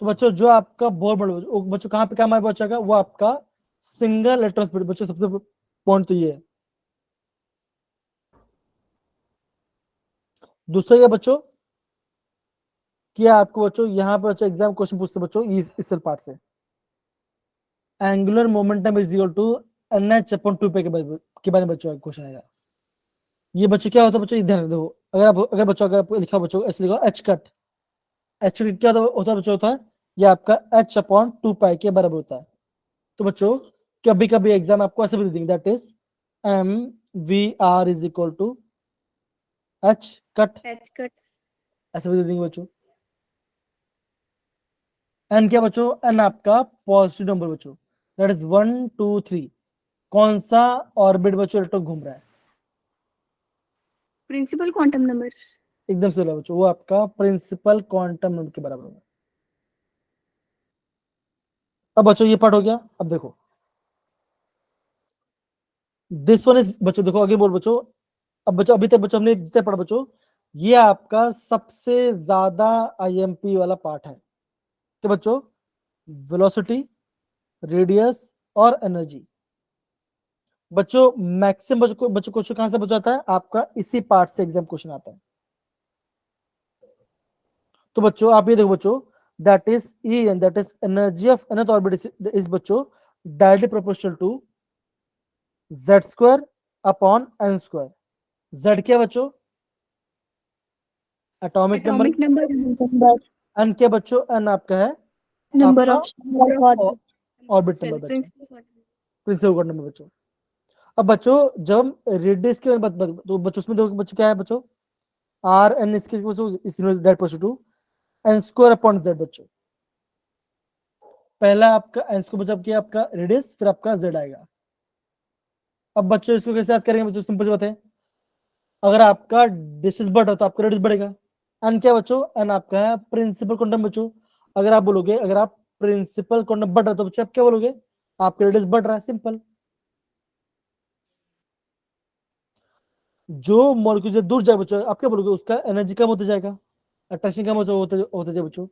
तो बच्चों जो आपका बोर मॉडल बच्चों कहाँ पे काम आएगा बच्चों का, वो आपका सिंगल इलेक्ट्रॉन स्पीड। बच्चों सबसे पॉइंट तो ये है। दूसरा ये बच्चों कि आपको बच्चों यहाँ पे बच्चों एग्जाम क्वेश्चन पूछते बच्चों इस पार्ट से, angular momentum is equal to NH upon 2 के बारे में बच्चों क्वेश्चन आएगा। ये बच्चों क्या होता है बच्चों, ध्यान दो, अगर बच्चों अगर लिखा बच्चों ऐसे लिखा एच कट, एच कट क्या होता है बच्चों, होता है ये आपका H अपॉन 2 के बराबर होता है। तो बच्चों कभी कभी एग्जाम आपको ऐसे भी दे देंगे, that is MVR is equal to H cut, H cut ऐसे भी दे देंगे बच्चों। एन क्या बच्चों, एन आपका पॉजिटिव नंबर बच्चों, दैट इज 1 2 3। कौन सा ऑर्बिट बच्चों इलेक्ट्रॉन घूम रहा है, principal quantum number। एकदम से बोला बच्चों, वो आपका प्रिंसिपल क्वांटम नंबर के बराबर होगा। अब बच्चों ये पार्ट हो गया। अब देखो दिस वन इज, बच्चों देखो आगे बोल बच्चों। अब बच्चों अभी तक बच्चों हमने जितने पढ़ा बच्चों, ये आपका सबसे ज्यादा आईएमपी वाला पार्ट है। तो बच्चों वेलोसिटी, रेडियस और एनर्जी, बच्चों मैक्सिमम बच्चों क्वेश्चन कहां से बच जाता है आपका, इसी पार्ट से एग्जाम क्वेश्चन आता है। तो बच्चों आप ये देखो बच्चों, that is E N, that is energy of nth orbit is बच्चों directly proportional to z square upon n square. z क्या बच्चों, atomic number, atomic number, n क्या बच्चों, n आपका है नंबर आपका ऑफ ऑर्बिट नंबर बच्चों, प्रिंसिपल प्रिंसिपल कोऑर्डिनेट नंबर बच्चों। अब बच्चों जब हम रेडियस के बारे में तो बच्चों उसमें देखो बच्चों क्या है बच्चों, आर एन इसके direct proportional to n square upon z बच्चों। पहला आपका n स्क्वायर बच्चों क्या आपका रेडियस, फिर आपका z आएगा। अब बच्चों इसको कैसे याद करेंगे बच्चों, सिंपल सी बात है, अगर आपका डिस्टेंस बढ़ रहा है तो आपका रेडियस बढ़ेगा। n क्या बच्चों, n आपका है प्रिंसिपल क्वांटम बच्चों। अगर आप बोलोगे, अगर आप प्रिंसिपल क्वांटम बढ़ रहा है तो बच्चों आप क्या बोलोगे, आपका रेडियस बढ़ रहा है, सिंपल। जो मॉलिक्यूल से दूर जाए बच्चों आप क्या बोलोगे, उसका एनर्जी कम होता जाएगा, अट्रैक्शन कम होते जाए बच्चों।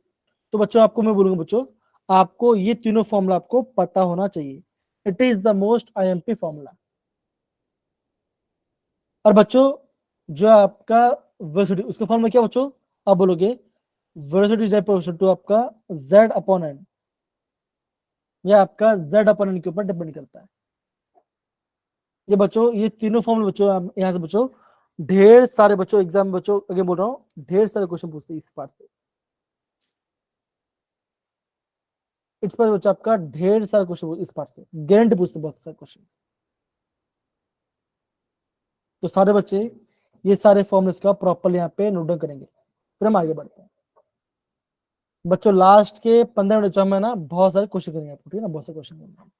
तो बच्चों आपको मैं बोलूंगा बच्चों, आपको ये तीनों फॉर्मूला आपको पता होना चाहिए। It is the most IMP formula. और बच्चों जो आपका वेलोसिटी, उसका फॉर्मूला क्या बच्चों, आप बोलोगे वेलोसिटी इज प्रोपोर्शनल टू आपका z अपॉन n, या आपका z अपॉन n के ऊपर डिपेंड करता है। ये बच्चों ये तीनों फॉर्मूला बच्चों यहाँ से बच्चों ढेर सारे बच्चों एग्जाम बच्चों आगे बोल रहा हूँ, ढेर सारे क्वेश्चन पूछते हैं इस पार्ट से। इस पर बच्चों आपका ढेर सारे क्वेश्चन इस पार्ट से गारंटी पूछते हैं, बहुत सारे क्वेश्चन। तो सारे बच्चे ये सारे फॉर्मुलेस का प्रॉपर यहाँ पे नोट डाउन करेंगे, फिर हम आगे बढ़ते हैं। बच्चों लास्ट के 15 मिनट में ना बहुत सारे क्वेश्चन करेंगे आपको, ठीक है ना, बहुत सारे क्वेश्चन करेंगे।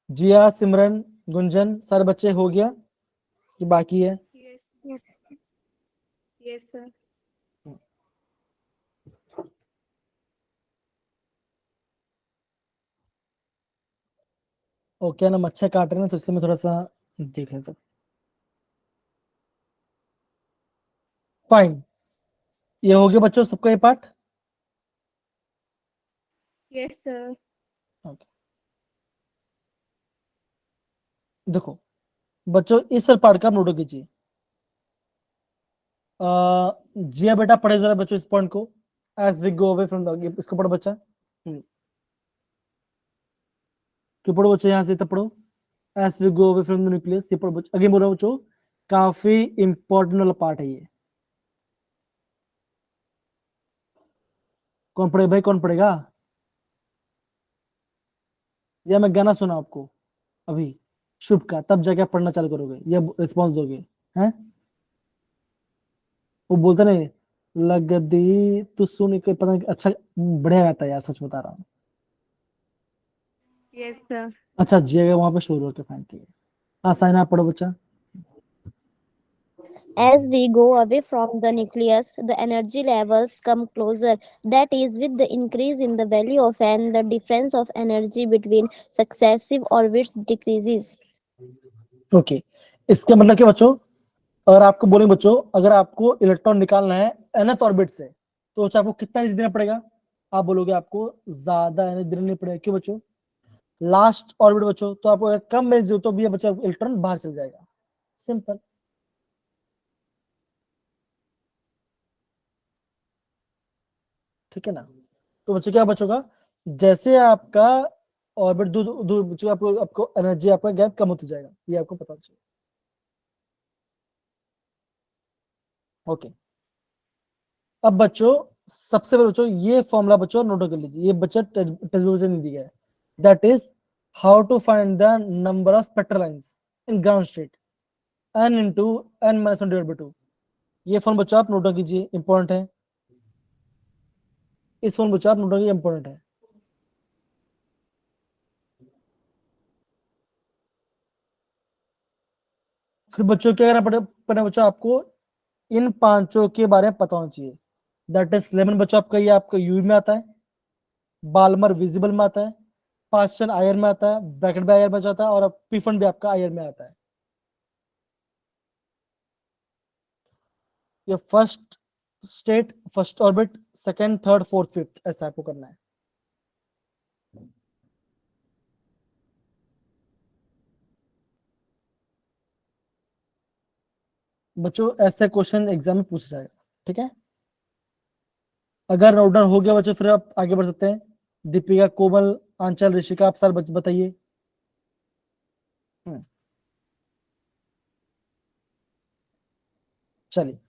जिया, सिमरन, गुंजन, सारे बच्चे हो गया कि बाकी है? Yes yes sir. ओके ना, मच्छर काट रहे हैं तो इसलिए मैं थोड़ा सा देख लेता हूँ। फाइन, ये हो गया बच्चों सबका ये पार्ट। Yes sir. ओके देखो बच्चों इस पार्ट का आप नोट कीजिए। जिया बेटा पढ़े जरा बच्चों इस पॉइंट को, as we go away from the, इसको पढ़ो बच्चा, क्यों पढ़ो बच्चों, यहाँ से तब पढ़ो, as we go away from the nucleus, ये पढ़ो बच्चों, आगे बोल रहा हूँ बच्चों, काफी इंपॉर्टेंट वाला पार्ट है ये। कौन पढ़े भाई, कौन पढ़ेगा, या मैं गाना सुना आपको अभी शुभ का, तब जाके आप पढ़ना चालू करोगे या रिस्पॉन्स दोगे, हैं? वो बोलता नहीं, लग दी तू सुन के, पता नहीं अच्छा बढ़िया गाता है यार, सच बता रहा हूँ। Yes sir. अच्छा जिएगा वहां पे शोर हो के, फाइन ठीक है। हाँ साइना पढ़ो बच्चा। As we go away from the nucleus, the energy levels come closer. That is, with the increase in the value of n, the difference of energy between successive orbits decreases. Okay इसका मतलब क्या बच्चों, अगर आपको बोलेंगे बच्चों, अगर आपको इलेक्ट्रॉन निकालना है nth ऑर्बिट से तो बच्चों आपको कितना एनर्जी देना पड़ेगा, आप बोलोगे आपको ज्यादा एनर्जी देना नहीं पड़ेगा, क्यों बच्चों, लास्ट ऑर्बिट बच्चों, तो आपको अगर कम एनर्जी हो तो भी बच्चों इलेक्ट्रॉन बाहर चल जाएगा, सिंपल। ठीक है ना, तो बच्चों क्या बचोगा, जैसे आपका ऑर्बिट दूर दूर बच्चों, आपको एनर्जी आपका गैप कम होता जाएगा, ये आपको पता चाहिए। ओके अब बच्चों सबसे पहले बच्चों ये फॉर्मूला बच्चों नोट कर लीजिए, ये बच्चा टेक्स्ट बुक से नहीं दिया है, that is how to find the number of spectral lines in ground state, n into n minus 1/2। ये फॉर्म बच्चों आप नोट कीजिए, इंपॉर्टेंट है, इस फॉर्म बच्चों आप नोट कीजिए, इंपॉर्टेंट है। फिर बच्चों क्या करना पड़े बच्चों, आपको इन पांचों के बारे में पता होना चाहिए। दैट इज लेमन बच्चों आपका, ये आपका यूवी में आता है, बाल्मर विजिबल में आता है, पास्चन आयर में आता है, ब्रैकेट भी आयर में जाता है, और पीफन भी आपका आयर में आता है। ये first state, first orbit, second, third, fourth, fifth, ऐसा आपको करना है। बच्चों ऐसे क्वेश्चन एग्जाम में पूछा जाएगा, ठीक है। अगर नोट डाउन हो गया बच्चों, फिर आप आगे बढ़ सकते हैं। दीपिका, कोमल, आंचल, ऋषिका, आप सारे बताइए। चलिए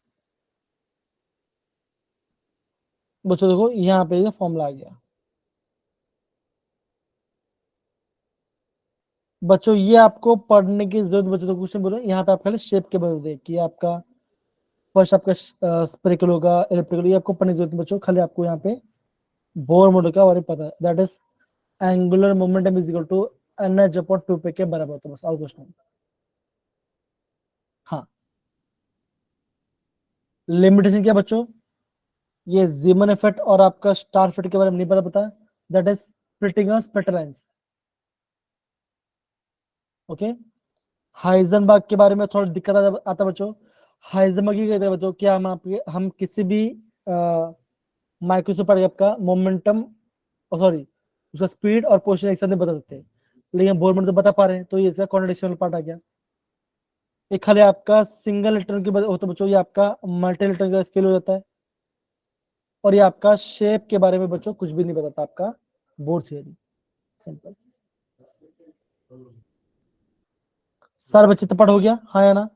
बच्चों देखो, यहाँ पे ये फॉर्मूला आ गया। बच्चों ये आपको पढ़ने की जरूरत, बच्चों तो क्वेश्चन बोलो, यहाँ पे आप खाली शेप के बदल कि आपका फर्स्ट आपका स्पेरिकल होगा, इलिप्टिकल, ये आपको पढ़ने की जरूरत है बच्चों। खाली आपको यहाँ पे बोर मॉडल का बारे में पता है, that is angular momentum is equal to NH upon 2p के बराबर होता है, बस और कुछ नहीं। हाँ, लिमिटेशन क्या बच्चों, ये जीमन इफेक्ट और आपका स्टार इफेक्ट के बारे में नहीं पता, दैट इज प्रिटिंगस पेटलाइंस। ओके, हाइजेनबर्ग के बारे में थोड़ा दिक्कत आता बच्चों। हाइजेनबर्ग की कहते हैं बच्चों, क्या हम किसी भी माइक्रोस्कोप आपका मोमेंटम, सॉरी उसका स्पीड और पोजीशन एक साथ नहीं बता सकते, लेकिन बोरमैन तो बता पा रहे हैं, तो ये इसका कॉन्ट्रडिक्शनल पार्ट आ गया। ये खाली आपका सिंगल इलेक्ट्रॉन की होता है बच्चों, ये आपका मल्टी इलेक्ट्रॉन का फेल हो जाता है। और ये आपका शेप के बारे में बच्चों कुछ भी नहीं बताता आपका बोर थियरी, सिंपल। सारे बच्चे तो पढ़ हो गया, हाँ या ना?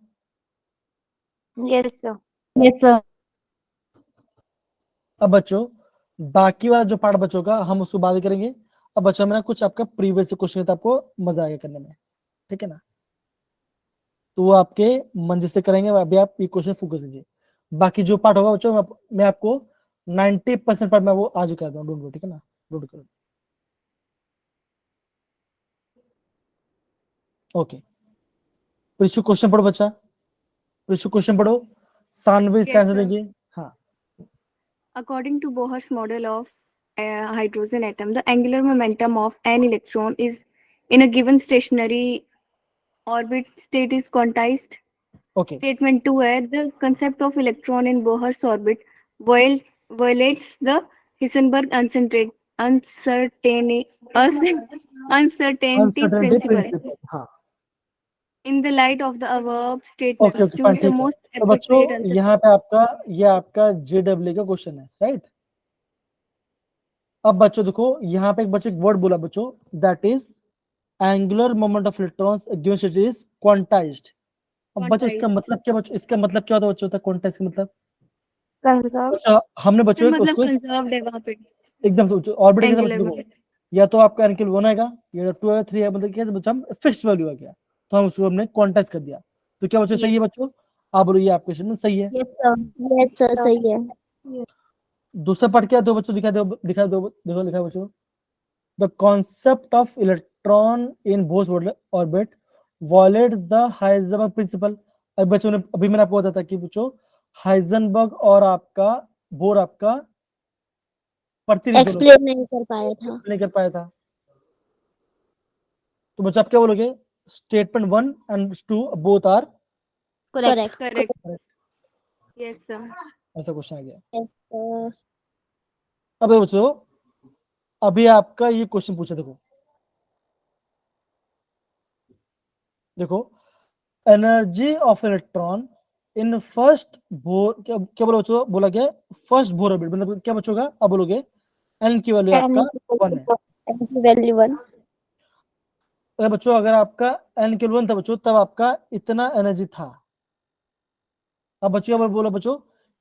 Yes, sir. Yes, sir. अब बच्चों बाकी वाला जो पार्ट बच्चों का हम उसको बाद करेंगे। अब बच्चों में कुछ आपका प्रीवियस क्वेश्चन था, आपको मजा आएगा करने में, ठीक है ना। तो वो आपके मन से करेंगे, अभी आप ये क्वेश्चन फोकस कीजिए। बाकी जो पार्ट होगा बच्चों मैं आपको 90% पार्ट में वो आज कर दूँ, डोंट वरी, ठीक है ना, डोंट करो। ओके, प्रीशु क्वेश्चन पढ़ो बच्चा, प्रीशु क्वेश्चन पढ़ो, सानवी इसका Yes, आंसर sir. देंगे। हाँ, According to Bohr's model of a hydrogen atom, the angular momentum of an electron is in a given stationary orbit state is quantized. Okay, Statement 2 है, the concept of electron in Bohr's orbit violates the Heisenberg uncertainty uncertainty principle. Principle. हाँ, In the light of the above okay statements, okay fine, choose the ठीक है। most तो बच्चों appropriate answer. यहाँ पे ये आपका JW का क्वेश्चन है, राइट। अब बच्चों देखो, यहाँ पे एक बच्चे एक वर्ड बोला बच्चों, that is angular moment of electrons given state is quantized. अब बच्चों इसका Quantized. मतलब क्या बच्चों, इसका मतलब क्या होता है बच्चों, क्वांटाइज का मतलब? Conserve. अच्छा, हमने सर बच्चों मतलब उसको कंजर्व्ड है वहां पे एकदम से ऑर्बिट कैसे बच्चों एंगुलर देखो, मोमेंटम। या तो आपका एनकेल 1 आएगा, या तो 2 है, 3 है, मतलब कैसे बच्चा हम फिक्स्ड वैल्यू आ गया, तो हम उसको हमने क्वांटाइज कर दिया। तो क्या बच्चों सही है बच्चों? आप बोलो ये आपके स्टेटमेंट सही है। Yes, sir. Yes, sir. सही है. दूसरा पार्ट क्या है, दो बच्चों दिखा दो, देखो लिखा है बच्चों, the concept of electron in Bohr's orbit violates the Heisenberg principle. अब बच्चों ने अभी मैंने आपको बताया था कि बच्चों हाइजेनबर्ग और आपका बोर आपका पढ़ती नहीं दोनों, Explain नहीं कर पाया था. नहीं कर पाया था। तो बच्चा आप क्या बोलोगे, statement 1 and 2 both are Correct. Correct. Yes sir. ऐसा क्वेश्चन आ गया। Yes, sir. अब ये बच्चों अभी आपका ये क्वेश्चन पूछा, देखो देखो, energy of electron in first bore, क्या बोला बच्चों, बोला क्या, फर्स्ट बोर ऑर्बिट, मतलब क्या बच्चों का, अब बोलोगे एन की वैल्यू आपका 1 है। N की value 1. अगर बच्चों अगर आपका एन के 1 था बच्चों, तब आपका इतना एनर्जी था। अब बच्चों क्या बोला बच्चों,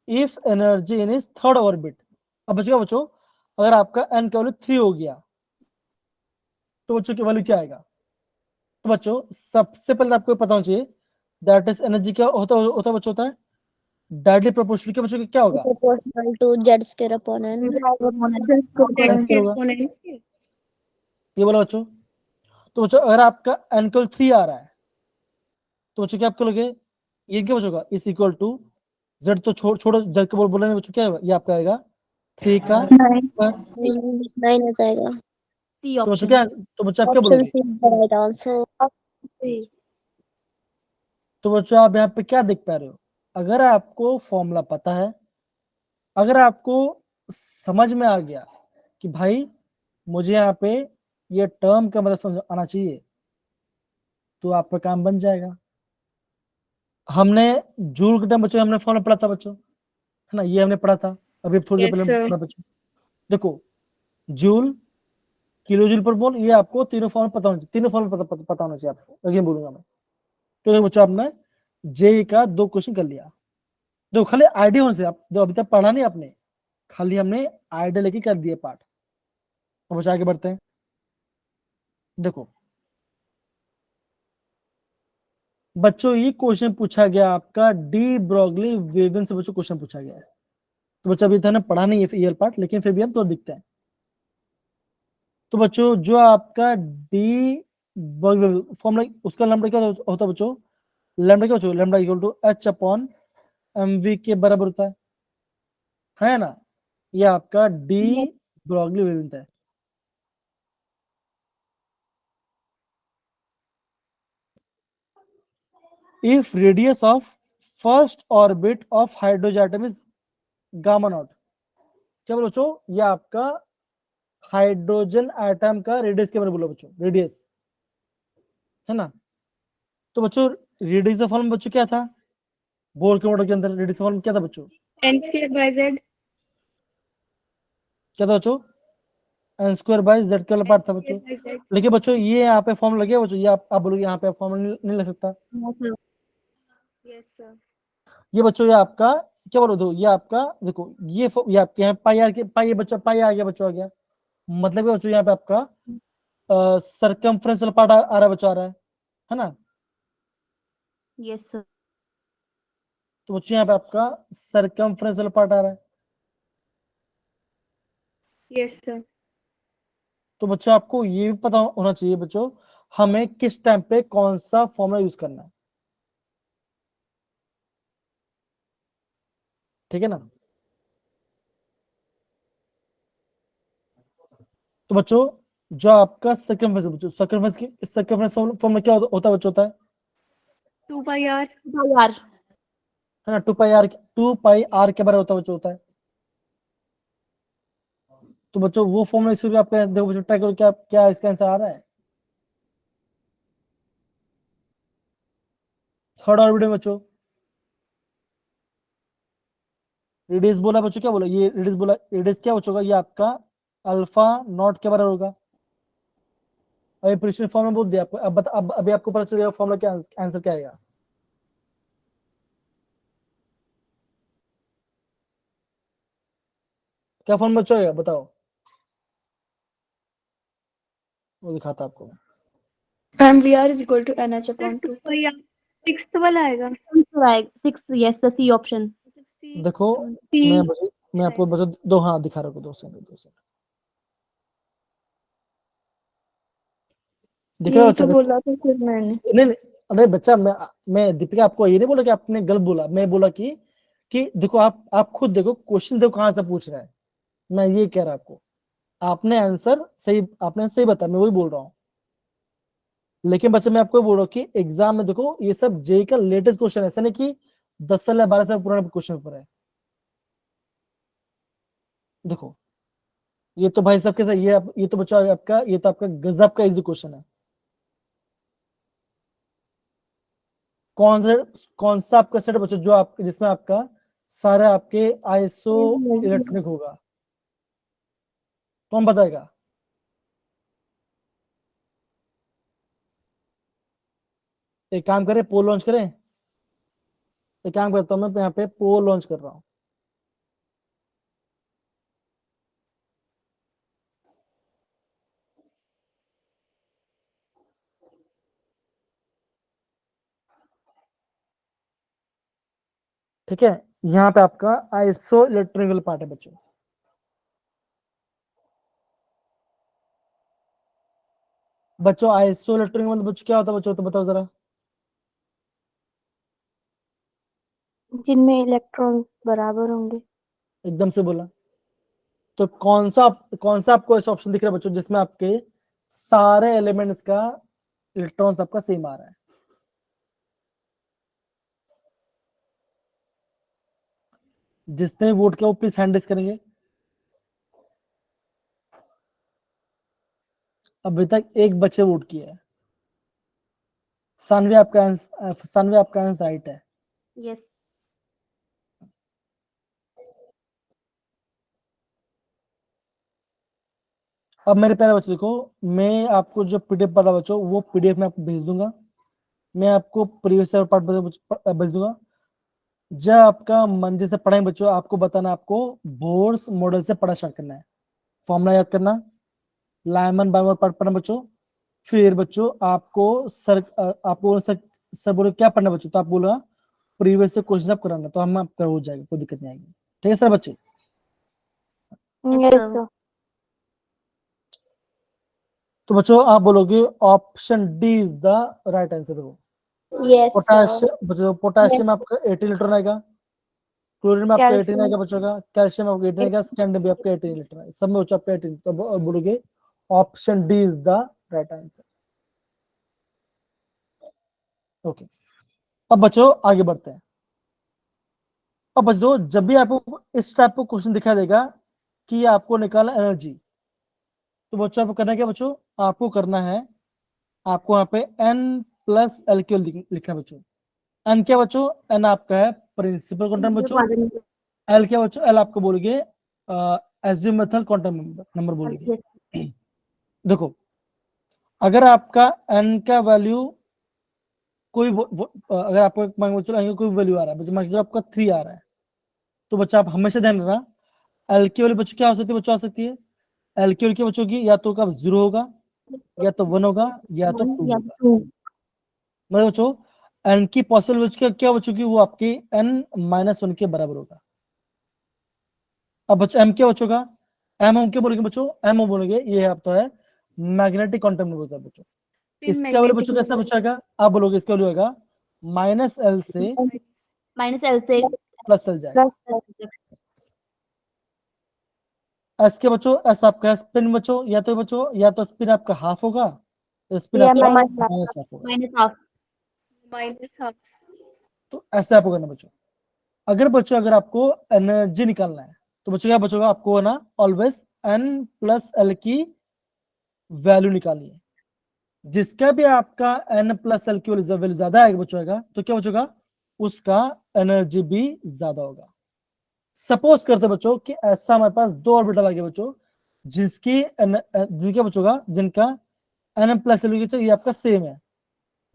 if energy in is third orbit. अब बच्चों बच्चों अगर आपका एन का वैल्यू 3 हो गया, तो बच्चों की वैल्यू क्या आएगा? तो बच्चों सबसे पहले आपको पता होना चाहिए, दैट इज एनर्जी क्या होता बच्चों, होता है डायरेक्टली प्रोपोर्शनल के बच्चों क्या होगा, Proportional to Z square upon N. N square होगा, ये बोला बच्चों। तो बच्चों अगर आपका एन केवल 3 आ रहा है, तो बच्चों क्या आपको लगे ये क्या बचोगा इज इक्वल टू z, तो छोड़ो z को बोलने में बच्चों क्या होगा, ये आपका आएगा 3 का Nine. square। 9 हो जाएगा। C तो बच्चों option. क्या, तो बच्चों आप क्या ऑप्शन बोलोगे? सी इज द राइट आंसर। तो बच्चों आप यहाँ पे क्या देख पा रहे हो, अगर आपको फॉर्मूला पता है, अगर आपको समझ में आ गया कि भाई मुझे यहाँ पे ये टर्म का मतलब समझ आना चाहिए, तो आपका काम बन जाएगा। हमने जूल के टाइम बच्चों हमने फॉर्मूला पढ़ा था बच्चों, है ना, ये हमने पढ़ा था अभी थोड़ी देर Yes, पहले sir. पढ़ा बच्चों। देखो जूल, किलो जूल पर मोल, ये आपको तीनों फॉर्म पता होना चाहिए, तीनों फॉर्म पता होना चाहिए आपको, अगेन बोलूंगा मैं। तो बच्चों आपने जेई का 2 क्वेश्चन कर लिया। देखो खाली आइडिया होने से, आप जो अभी तक पढ़ा नहीं आपने, खाली हमने आइडिया लेके कर दिए पार्ट। अब बच्चों आगे बढ़ते हैं। देखो बच्चों ये क्वेश्चन पूछा गया आपका डी ब्रोगली वेवन से बच्चों क्वेश्चन पूछा गया है। तो बच्चों अभी तक पढ़ा नहीं है ये पार्ट, लेकिन फिर भी हम तो दिखते हैं। तो बच्चों जो आपका डी फॉर्मूला, उसका लैम्डा क्या होता है बच्चों, लैम्डा क्या बच्चों, lambda equal to H upon M V के बराबर होता है ना, ये आपका डी ब्रोगली वेवलेंथ है। If radius of first orbit of hydrogen atom is gamma naught, क्या बोलो बच्चों, ये आपका हाइड्रोजन एटम का रेडियस के बारे में बोलो बच्चों, रेडियस, है ना। तो बच्चों रेडियस का फॉर्म बच्चों क्या था, बोर के मॉडल के अंदर रेडियस का फॉर्म क्या था बच्चों, N square by Z. क्या था बच्चों, एन स्क्वायर बाई जेड का वाला पार्ट था N बच्चों। square by Z. लेकिन बच्चों ये यहाँ पे फॉर्म लगे बच्चों, ये आप बोलोगे यहाँ पे फॉर्म नहीं ले सकता। Yes, sir. ये बच्चों ये आपका क्या बोलो, दो ये आपका देखो ये आपके यहाँ पाई आर के पाई, बच्चा पाई आ गया बच्चों, आ गया, मतलब ये बच्चों यहाँ पे आपका सरकमफ्रेंशियल पार्ट आ रहा है बच्चों, आ रहा है ना। Yes, sir. तो बच्चों यहाँ पे आपका सरकमफ्रेंशियल पार्ट आ रहा है। Yes, sir. तो बच्चों आपको ये भी पता होना चाहिए बच्चों हमें किस टाइम पे कौन सा फॉर्मूला यूज करना है, ठीक है ना। तो बच्चों जो आपका सर्कमफ्रेंस बच्चों, सर्कमफ्रेंस फॉर्मूला क्या होता है बच्चों, होता है 2 pi R. R. है ना, 2 पाई आर के बारे होता है बच्चों, होता है। तो बच्चों वो फॉर्मूला इस पे आपका देखो बच्चों, ट्राई करो क्या क्या इसका आंसर आ रहा है, थर्ड ऑर्बिट में बच्चों रेडियस बोला बच्चों, क्या बोला ये रेडियस बोला, रेडियस क्या बच्चों का, ये आपका अल्फा नॉट के बराबर होगा। अभी प्रिसिशन फॉर्मूला बोल दिया आपको, अब अभी आपको पता चलेगा फॉर्मूला क्या आंसर क्या आएगा। क्या फॉर्मूला बच्चों आएगा बताओ, वो दिखाता आपको। MVR is equal to NH Sir, upon 2 2. pi R. Sixth वाला आएगा. Right. 6. Yes, the C option. देखो P. मैं आपको बच्चों दो हाँ दिखा रहा हूँ, 2 सेकंड दिख रहा है यही बच्चा, तो बोला था फिर मैंने। नहीं नहीं, अरे बच्चा मैं दीपिका आपको ये नहीं बोला कि आपने गलत बोला, मैं बोला कि देखो आप खुद देखो क्वेश्चन देखो कहाँ से पूछ रहा है, मैं ये कह रहा आपको, आपने सही बताया, मैं वही बोल रहा हूँ। लेकिन बच्चा मैं आपको बोल रहा हूँ कि एग्जाम में देखो ये सब जेई का लेटेस्ट क्वेश्चन है, ऐसा नहीं कि 10 साल या 12 साल पुराना क्वेश्चन पेपर है। देखो ये तो भाई साहब के साथ ये तो बच्चा आपका, ये तो आपका गजब का इजी क्वेश्चन है। कौन सा आपका सेट बच्चों जो आप जिसमें आपका सारा आपके आईएसओ इलेक्ट्रॉनिक होगा, कौन बताएगा। एक काम करें पोल लॉन्च करें, एक काम करता हूं मैं यहाँ पे पोल लॉन्च कर रहा हूँ। ठीक है, यहाँ पे आपका आईएसओ इलेक्ट्रॉनिक पार्ट है बच्चों। बच्चों आईएसओ इलेक्ट्रॉनिक मतलब बच्चों क्या होता है बच्चों, तो बताओ जरा। जिनमें इलेक्ट्रॉन्स बराबर होंगे। एकदम से बोला। तो कौन सा आपको ऐसा ऑप्शन दिख रहा है बच्चों जिसमें आपके सारे एलिमेंट्स का इलेक्ट्रॉन्स आपका सेम आ रहा है? जिसने वोट किया वो प्लीज हैंड रेज करेंगे। अभी तक एक बच्चे वोट किया है। सानवी आपका आंसर राइट है। Yes. अब मेरे प्यारे बच्चों देखो, मैं आपको जो पीडीएफ पढ़ा बच्चों वो पीडीएफ में आपको भेज दूंगा। मैं आपको प्रीवियस पार्ट भेज दूंगा। जब आपका मन से पढ़ाएं बच्चों, आपको बताना आपको बोर्स मॉडल से पढ़ा स्टार्ट करना है। फॉर्मूला याद करना, लायमन बाय पार्ट पढ़ना बच्चों। फिर बच्चों आपको सर बोले क्या पढ़ना बच्चों, तो आप बोला प्रीवियस से क्वेश्चन आप कराना, तो हम आपका हो जाएगा, कोई दिक्कत नहीं आएगी। ठीक है सर बच्चे? Yes, yes sir. सर। तो बच्चों आप बोलोगे option D is the right answer. देखो Yes, पोटाशियम आपका 18 इलेक्ट्रॉन आएगा, क्लोरीन में आपका 18 कैल्शियम आएगा बच्चों का, कैल्शियम आपका 18 आएगा, स्कैंडियम भी आपका 18 इलेक्ट्रॉन आएगा, सब में बच्चों आपका 18। तो बोलोगे option D is the right answer. Okay, अब बच्चों आगे बढ़ते हैं। अब बच्चों जब भी आपको इस टाइप का क्वेश्चन दिखाई देगा कि आपको निकालना एनर्जी, तो बच्चों आपको करना क्या बच्चों, आपको करना है, आपको यहाँ पे n प्लस एल क्यू लिखना है बच्चों। एन क्या बच्चों, एन आपका है प्रिंसिपल क्वांटम बच्चों। एल क्या बच्चों, एल आपको बोलोगे एजिमुथल क्वांटम नंबर बोलोगे। देखो अगर आपका n का वैल्यू कोई अगर आपको कोई वैल्यू आ रहा है, मान लो आपका 3 आ रहा है, तो बच्चा आप हमेशा ध्यान रखना एल की वैल्यू बच्चों क्या हो सकती है, बच्चों आ सकती है एल की वैल्यू बच्चों की या तो का 0 होगा, या तो 1 होगा, या तो 2 होगा। मतलब बच्चों n की पॉसिबल वैल्यू क्या बच्चों की, वो आपकी n-1 के बराबर होगा। अब बच्चों m क्या बच्चों का, m हम क्या बोलेंगे बच्चों, m हम बोलेंगे ये आप तो है मैग्नेटिक क्वांटम नंबर होता है बच्चों। इसका वैल्यू बच्चों कैसा बचेगा, आप बोलोगे इसका वैल्यू होगा -l से -L से प्लस l जाएगा। s के बच्चों, s आपका स्पिन बच्चों, या तो स्पिन आपका हाफ होगा, तो स्पिन या आपका माइनस -हाफ होगा। -half. तो ऐसे आपको करना बच्चों। अगर आपको एनर्जी निकालना है, तो बच्चों क्या बचोगा, आपको है ना ऑलवेज n प्लस एल की वैल्यू निकालनी है। जिसका भी आपका n प्लस एल की वैल्यू ज्यादा आएगा बचोगा, तो क्या बचोगा, उसका एनर्जी भी ज्यादा होगा। सपोज करते बच्चों कि ऐसा हमारे पास 2 ऑर्बिटल आ गए बच्चों, जिनके बचोगा जिनका n प्लस एल ये आपका सेम है।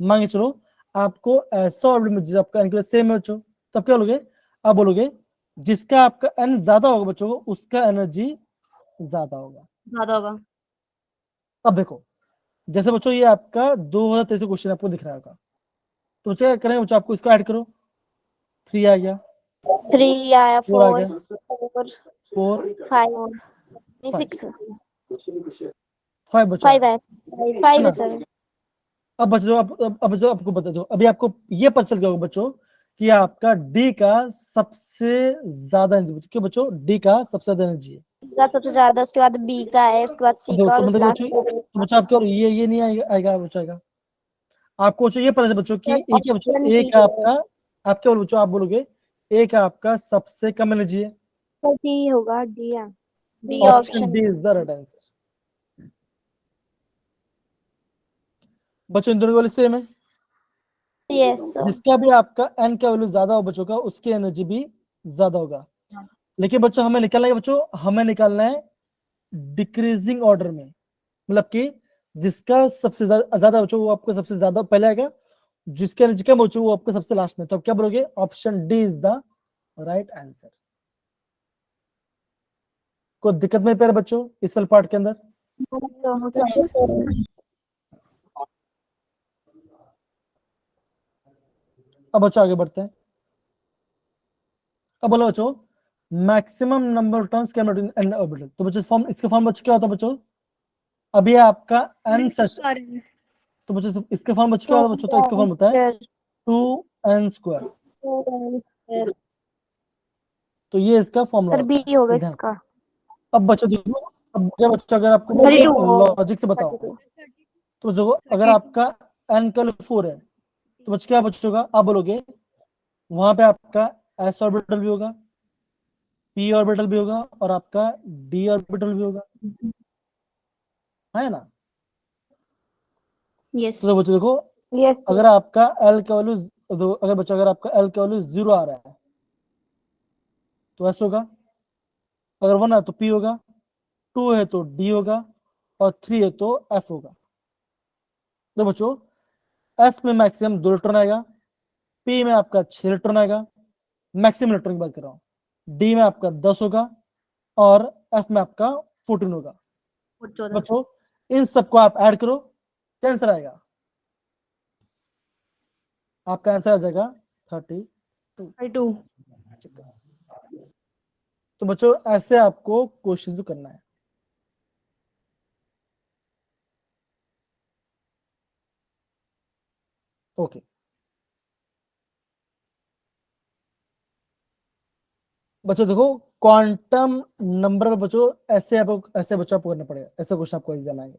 मान के चलो आपको ऐसा ऑर्बिटल आपका n सेम है बच्चों, तब क्या बोलोगे, आप बोलोगे जिसका आपका n ज्यादा होगा बच्चों उसका एनर्जी ज्यादा होगा। ज्यादा होगा। अब देखो जैसे बच्चों ये आपका 2023 क्वेश्चन आपको दिख रहा होगा, तो बच्चों क्या करें बच्चों, आपको इसको ऐड करो। 3 आ गया, 3 आया, 4 आ गया, 4 4 5 6 5 बच्चों 5 आया, है, 5 है सर। अब बच्चों अब बच्चों आपको बता दो, अभी आपको ये पता चल गया होगा बच्चों कि आपका डी का सबसे ज्यादा एनर्जी, क्यों बच्चों डी का सबसे ज्यादा एनर्जी है। का सबसे ज्यादा, उसके बाद बी का है, उसके बाद सी का, तो और मतलब लास्ट तो बच्चों आपको ये नहीं आएगा बच्चों, आपको बच्चों ये पता है बच्चों कि एक है बच्चों, एक आपका, आप क्या बोलो बच्चों, आप बोलोगे एक आपका सबसे कम एनर्जी है। डी होगा, डी है। D option D is the right answer. बच्चों इन दोनों वाले सेम है, यस सर। जिसका भी आपका n का वैल्यू ज्यादा हो बच्चों का उसकी एनर्जी भी ज्यादा होगा। लेकिन बच्चों हमें निकालना है बच्चों, हमें निकालना है डिक्रीजिंग ऑर्डर में, मतलब कि जिसका सबसे ज्यादा बच्चों वो आपको सबसे ज्यादा पहले आएगा, जिसकी एनर्जी कम बच्चों वो आपको सबसे लास्ट में। तो आप क्या बोलोगे, option D is the right answer. कोई दिक्कत नहीं पैर बच्चों इस वाले पार्ट के अंदर? अब बच्चों आगे बढ़ते हैं। अब बोलो बच्चों maximum number of turns can not in orbital, तो बच्चों फॉर्म, इसका फॉर्म बच्चों क्या होता है बच्चों, अभी आपका n सेशन, तो बच्चों इसका फॉर्म बच्चों क्या होता है बच्चों, तो इसका फॉर्म होता है 2n स्क्वायर। तो ये इसका फॉर्मूला सर होता बी है। होगा ध्यान। इसका। अब बच्चों देखो, अब क्या बच्चों अगर आपको 32 लॉजिक से बताओ 32 तो देखो अगर आपका n का 4 है तो बच्चों क्या बचोगा, आप बोलोगे वहां पे आपका s ऑर्बिटल भी होगा, p ऑर्बिटल भी होगा और आपका d ऑर्बिटल भी होगा, है ना। Yes. तो बच्चों देखो यस अगर आपका l का वैल्यू, अगर बच्चों अगर आपका l का वैल्यू 0 आ रहा है तो s होगा, अगर 1 है तो p होगा, 2 है तो d होगा और 3 है तो f होगा। तो बच्चों s में मैक्सिमम 2 इलेक्ट्रॉन आएगा, p में आपका 6 इलेक्ट्रॉन आएगा, मैक्सिमम इलेक्ट्रॉन की बात कर रहा हूँ, d में आपका 10 होगा और f में आपका 14 होगा। बच्चों इन सबको आप ऐड करो, क्या आंसर आएगा, आपका आंसर आ जाएगा 32। 32. तो बच्चों ऐसे आपको क्वेश्चन करना है। ओके बच्चों देखो क्वांटम नंबर में बच्चों ऐसे बच्चों आपको करना पड़ेगा, ऐसे क्वेश्चन आपको एग्जाम आएंगे।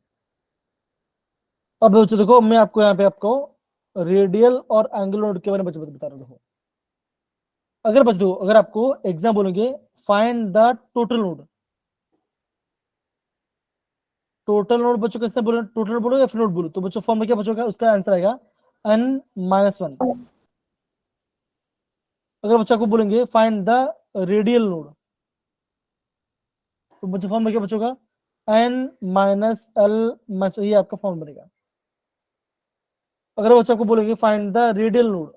अब बच्चों देखो मैं आपको यहाँ पे आपको रेडियल और एंगुलर नोड के बारे में बता रहा हूँ। अगर बच्चों अगर आपको एग्जाम बोलेंगे find the total node, total node बच्चों कैसे बोलो, टोटल बोलो या फिर नोड बोलो, तो बच्चों फॉर्म में क्या बच्चों उसका आंसर आएगा n-1। अगर बच्चा को बोलेंगे फाइंड द रेडियल नोड तो बच्चों फॉर्म में क्या बच्चों n-l, ये आपका फॉर्म बनेगा। अगर बच्चा को बोलेंगे फाइंड द रेडियल नोड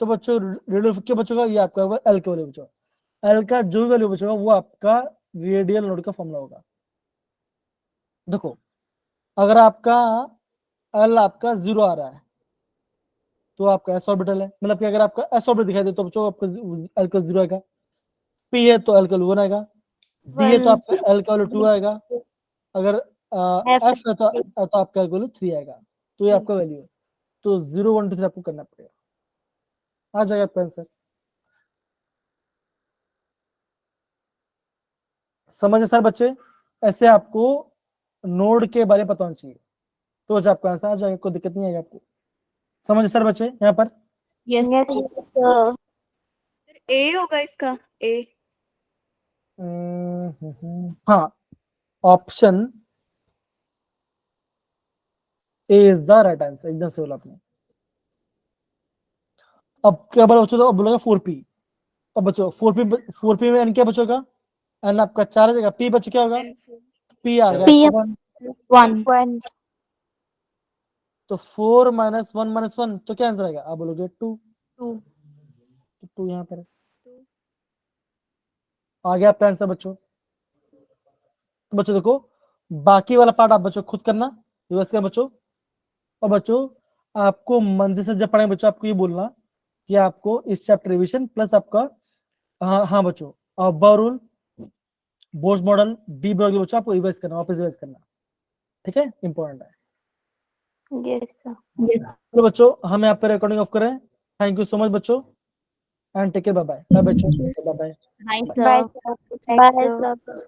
तो बच्चों रेडियल क्या बच्चों ये आपका एल का वैल्यू बच्चों, एल का जो भी वैल्यू बचेगा वो आपका रेडियल नोड का फॉर्मूला होगा। देखो अगर आपका एल आपका 0 आ रहा है तो आपका एस ऑर्बिटल है, मतलब कि अगर आपका एस ऑर्बिटल दिखाई दे तो बच्चों आपका एल का 0 आएगा, पी है तो एल का 1 आएगा, डी है तो आपका एल का वैल्यू 2 आएगा, अगर एफ है तो आपका वैल्यू 3 आएगा। तो ये आपका वैल्यू है, तो 0 1 2 3 आपको करना पड़ेगा, आ जाएगा आपका आंसर। समझे सर बच्चे, ऐसे आपको नोड के बारे में पता होना चाहिए तो बच्चा आपका आंसर आ जाएगा, कोई दिक्कत नहीं आएगी आपको। समझे सर बच्चे यहाँ पर, Yes. यस ए होगा इसका, ए। हाँ option A is the right answer, एकदम सही बोला आपने। अब क्या बोला बच्चों, तो अब बोलेगा 4p। अब बच्चों 4p में n क्या बचेगा, n आपका 4 आ जाएगा, p बच्चों क्या होगा, p आ गया P आपका 1, 1 तो 4 - 1 तो क्या आंसर आएगा, आप बोलोगे 2, 2. तो 2 यहाँ पर है। आ गया आपका आंसर बच्चों। तो बच्चों देखो बाकी वाला पार्ट आप बच्चों खुद करना रिवर्स कर बच्चों। और बच्चों आपको मंजिल से जब पढ़ेंगे बच्चों आपको ये बोलना कि आपको इस चैप्टर रिविजन प्लस आपका हाँ बच्चों rule, board model, D block बच्चों आपको रिवाइज करना, वापस रिवाइज करना, ठीक है, इंपॉर्टेंट है। Yes sir Yes. तो बच्चों हम यहाँ पे रिकॉर्डिंग ऑफ करें। थैंक यू सो मच बच्चों and take care, bye bye, bye बच्चों, bye bye. Hi, bye sir. Sir bye sir